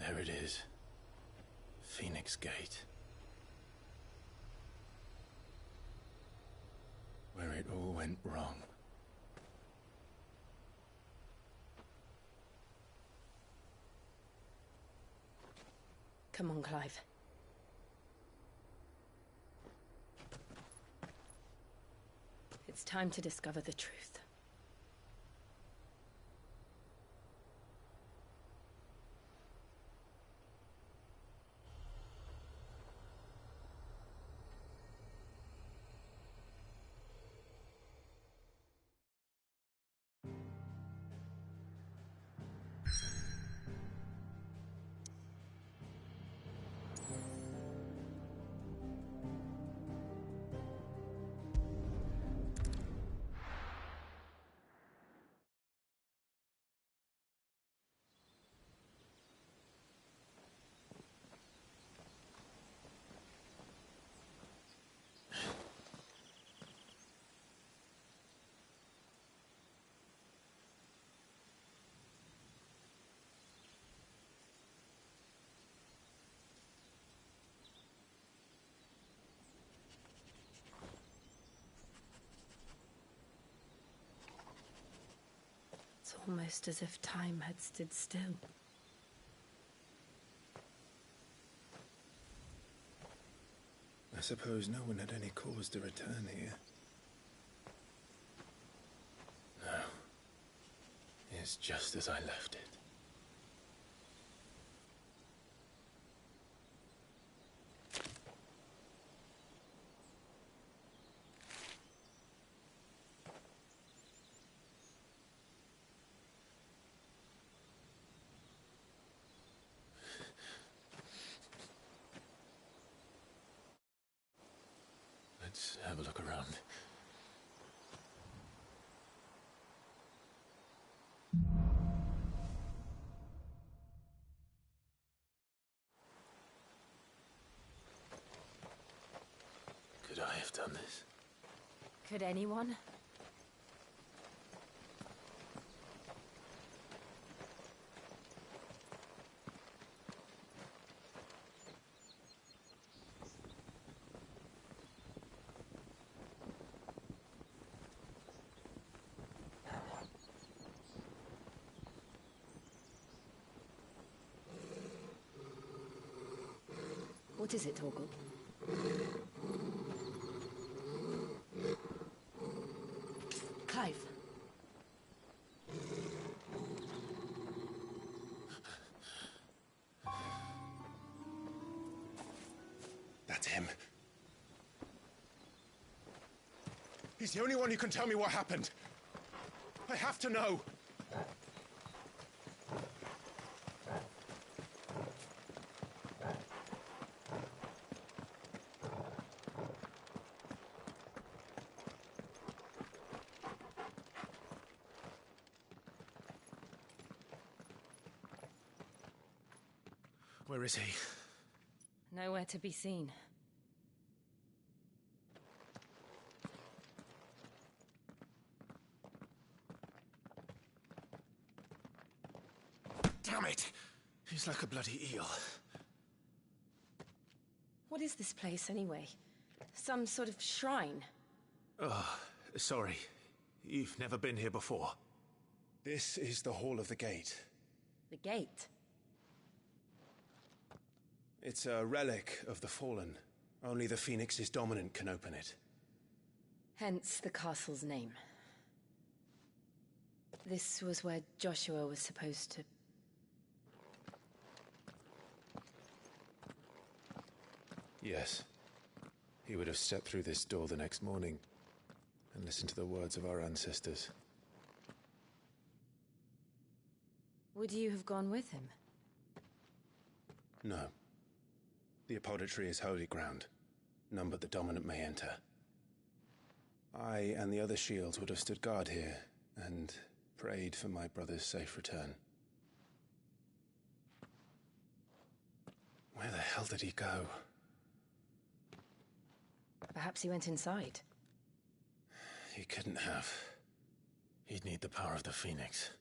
There it is. Phoenix Gate. Where it all went wrong. Come on, Clive. It's time to discover the truth. almost as if time had stood still. I suppose no one had any cause to return here. No. It's just as I left it. Let's have a look around. Could I have done this? Could anyone? What is it, Torgal? Clive. That's him. He's the only one who can tell me what happened. I have to know. Where is he? Nowhere to be seen. Damn it! He's like a bloody eel. What is this place, anyway? Some sort of shrine? Oh, sorry. You've never been here before. This is the Hall of the Gate. The gate? It's a relic of the Fallen. Only the Phoenix's dominant can open it. Hence the castle's name. This was where Joshua was supposed to... Yes. He would have stepped through this door the next morning and listened to the words of our ancestors. Would you have gone with him? No. The apodatory is holy ground. None but the dominant may enter. I and the other shields would have stood guard here and prayed for my brother's safe return. Where the hell did he go? Perhaps he went inside. He couldn't have. He'd need the power of the Phoenix.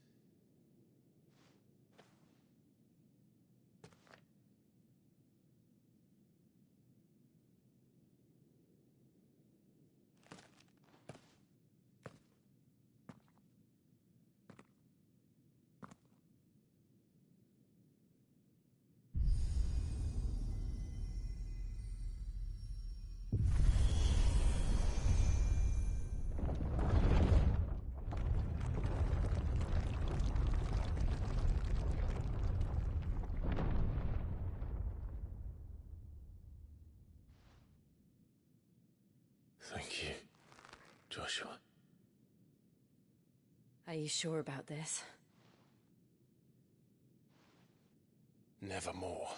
Thank you, Joshua. Are you sure about this? Nevermore.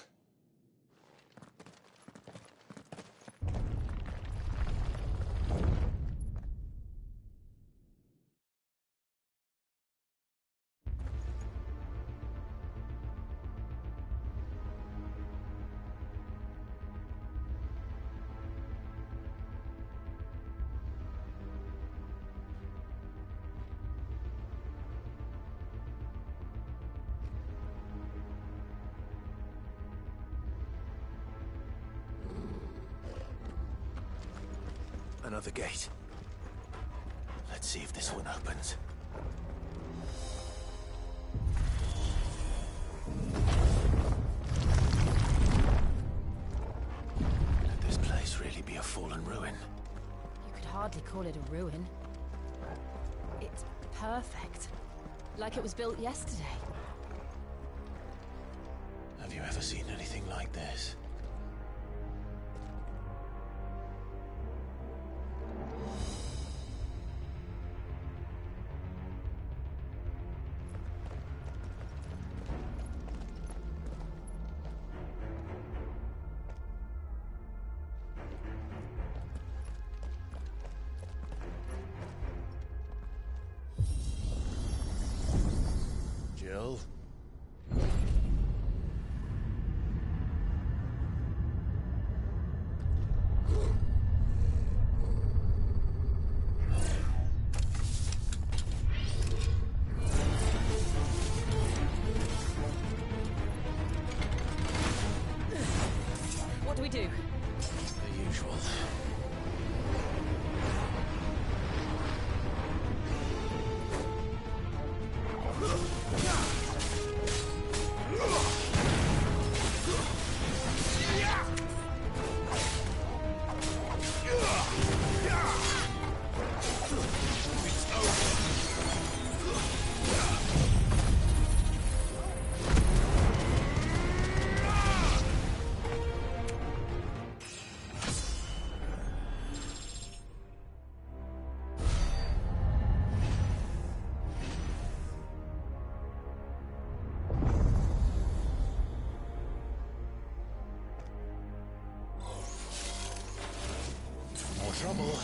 Another gate. Let's see if this one opens. be a fallen ruin. You could hardly call it a ruin. It's perfect. Like it was built yesterday. Have you ever seen anything like this? Jill? What do we do? The usual. More trouble.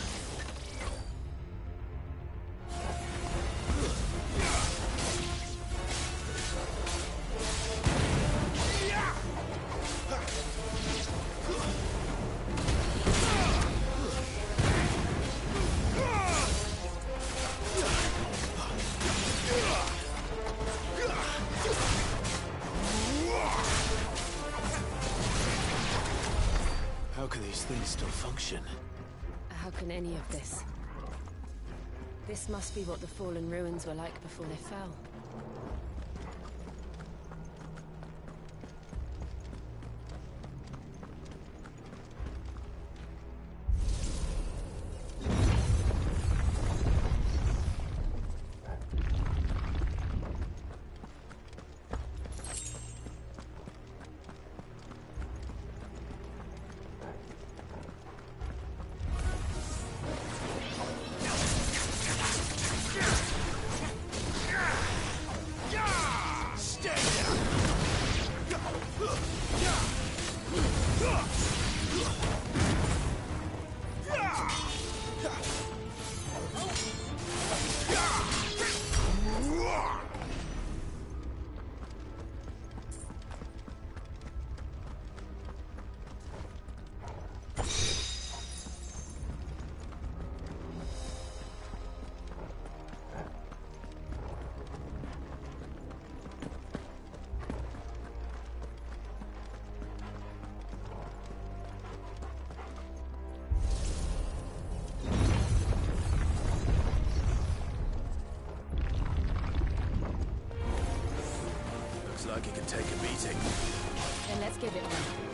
How can these things still function? How can any of this? This must be what the fallen ruins were like before they fell. Like it can take a beating. Then let's give it one.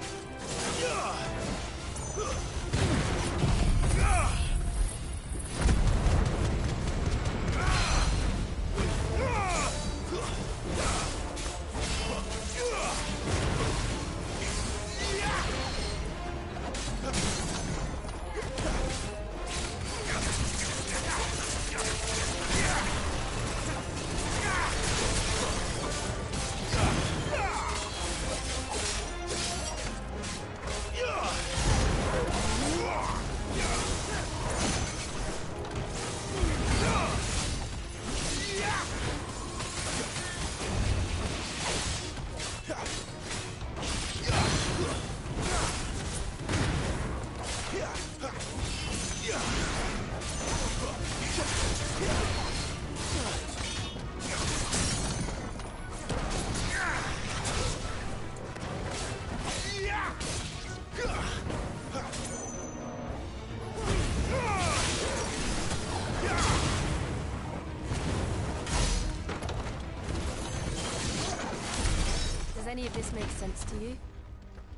Does any of this make sense to you?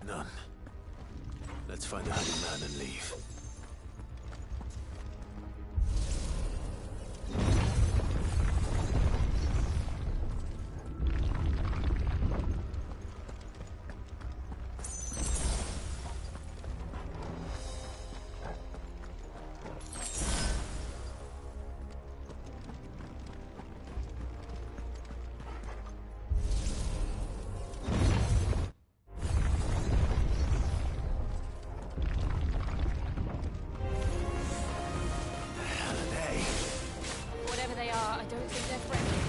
None. Let's find the hooded man and leave. Whatever they are, I don't think they're friendly.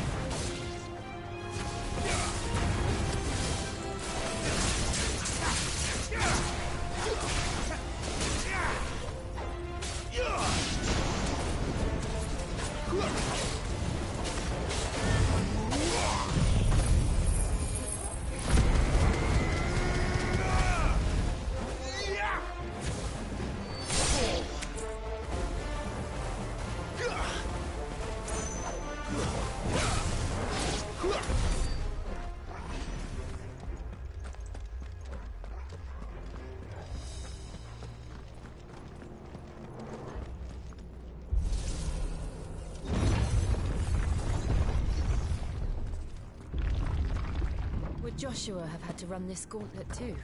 Would Joshua have had to run this gauntlet too?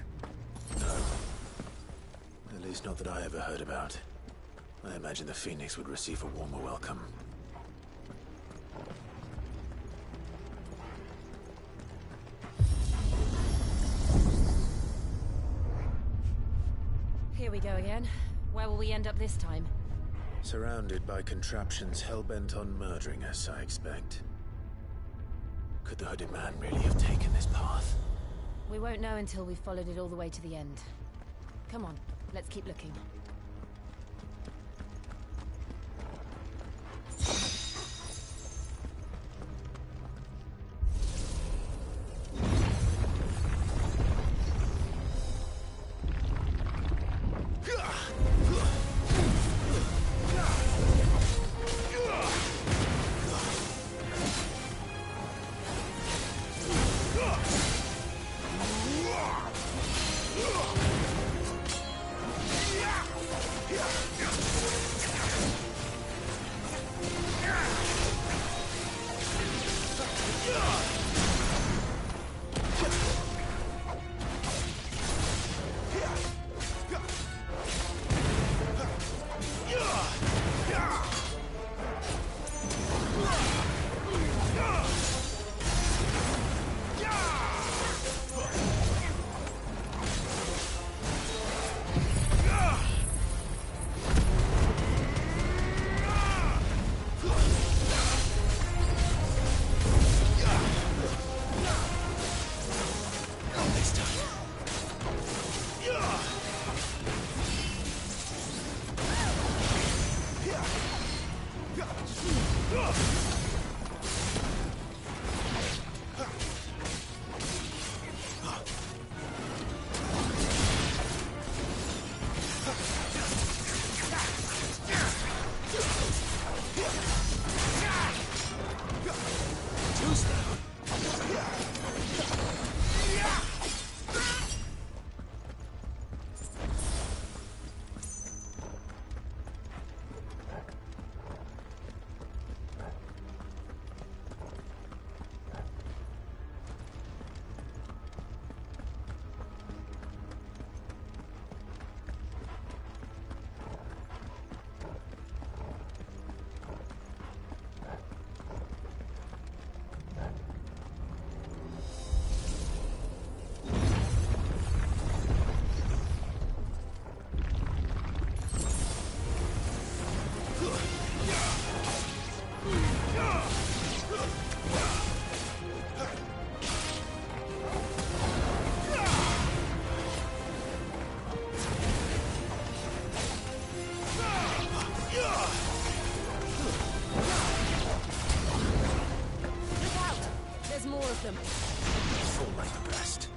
No. At least not that I ever heard about. I imagine the Phoenix would receive a warmer welcome. Here we go again. Where will we end up this time? Surrounded by contraptions hell-bent on murdering us, I expect. Could the hooded man really have taken this path? We won't know until we've followed it all the way to the end. Come on, let's keep looking. them. Fall like the rest.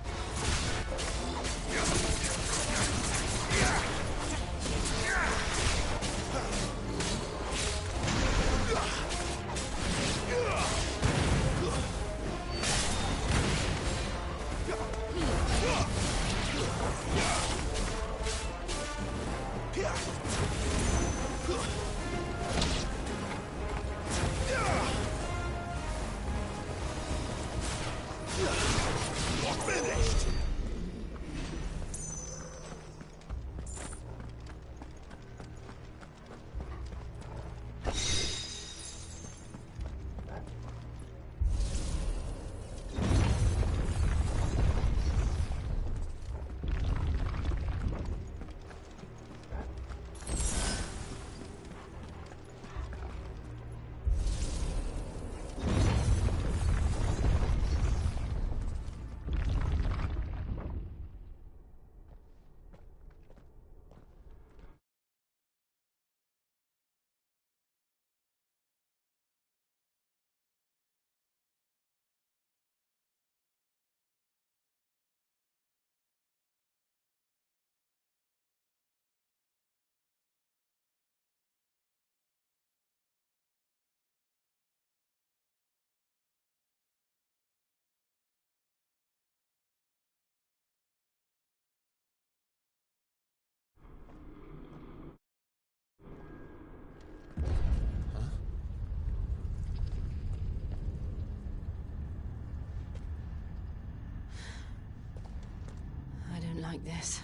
like this.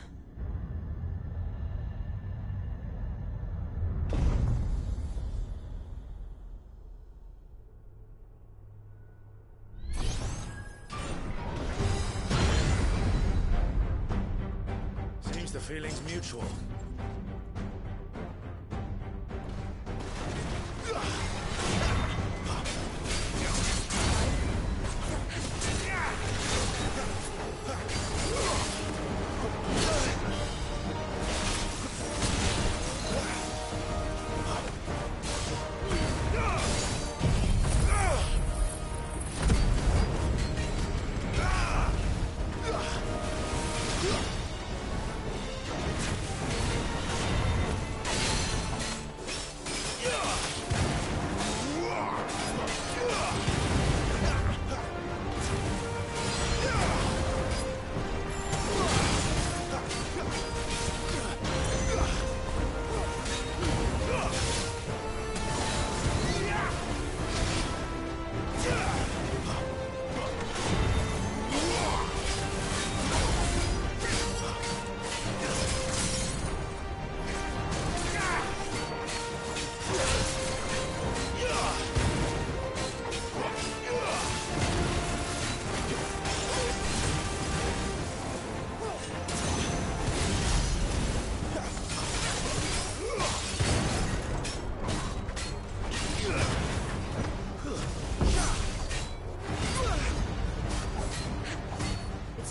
Seems the feeling's mutual.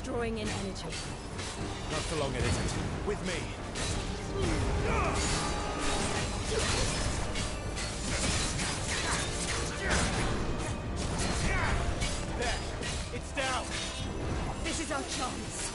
Drawing in energy. Not for long, it isn't. With me. There. It's down. This is our chance.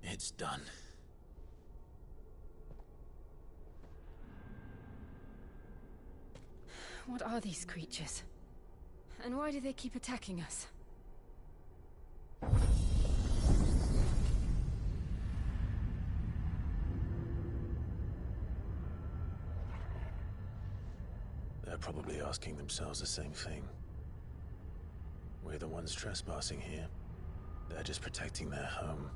It's done. What are these creatures? And why do they keep attacking us? They're probably asking themselves the same thing. We're the ones trespassing here. They're just protecting their home.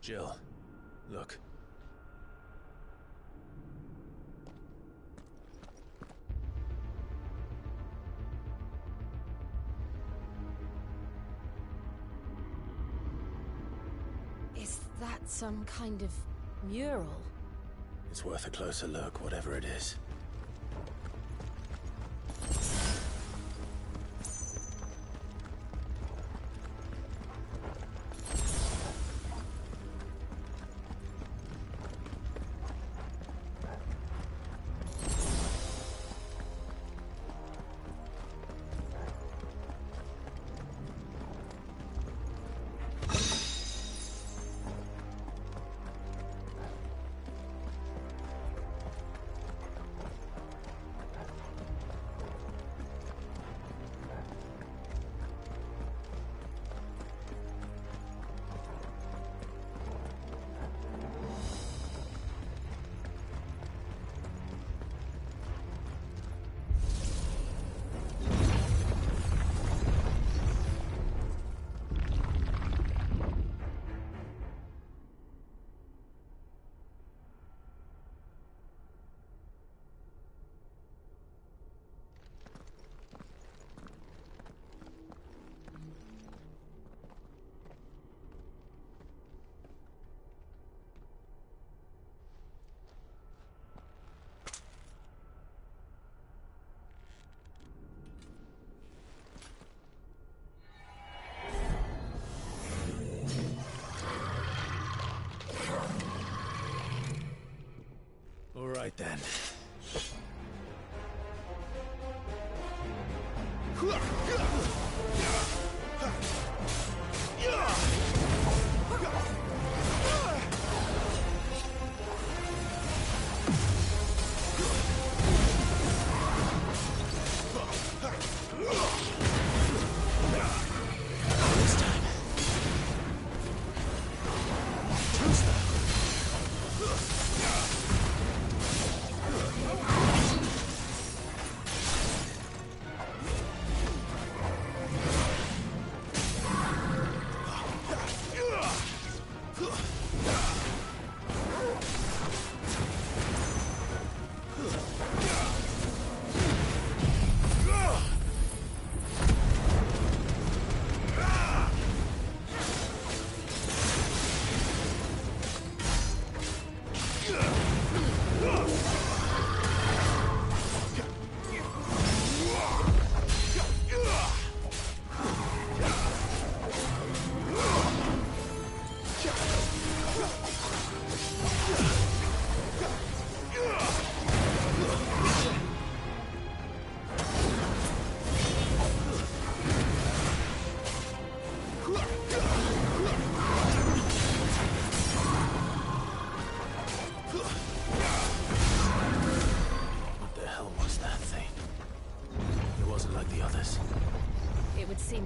Jill, look. Is that some kind of mural? It's worth a closer look, whatever it is. right then.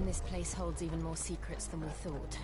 This place holds even more secrets than we thought.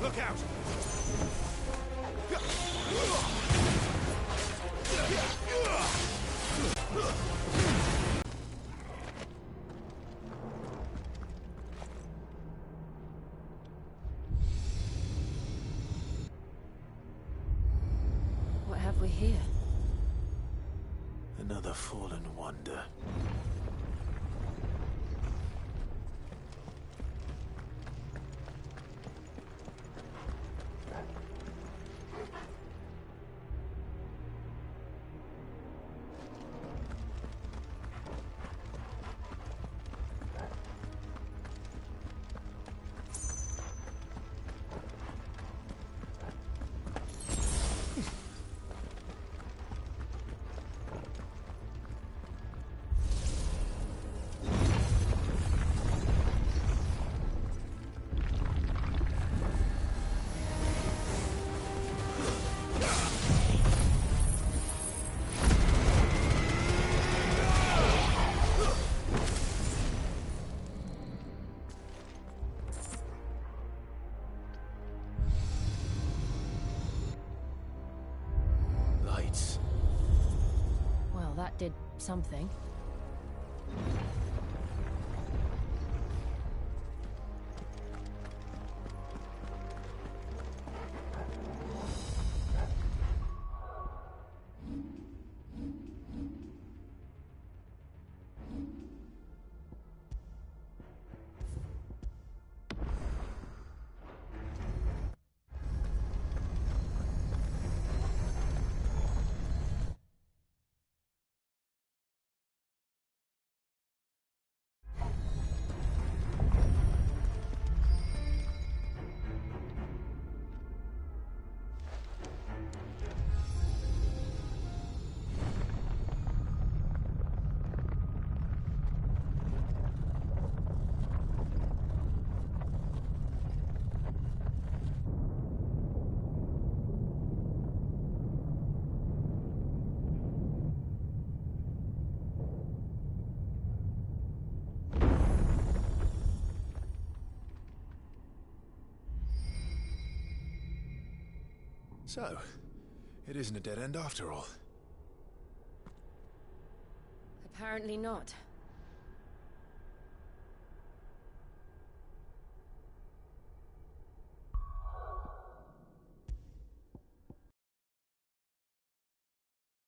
Look out! What have we here? Another fallen wonder. Well, that did something. So, it isn't a dead end after all. Apparently not.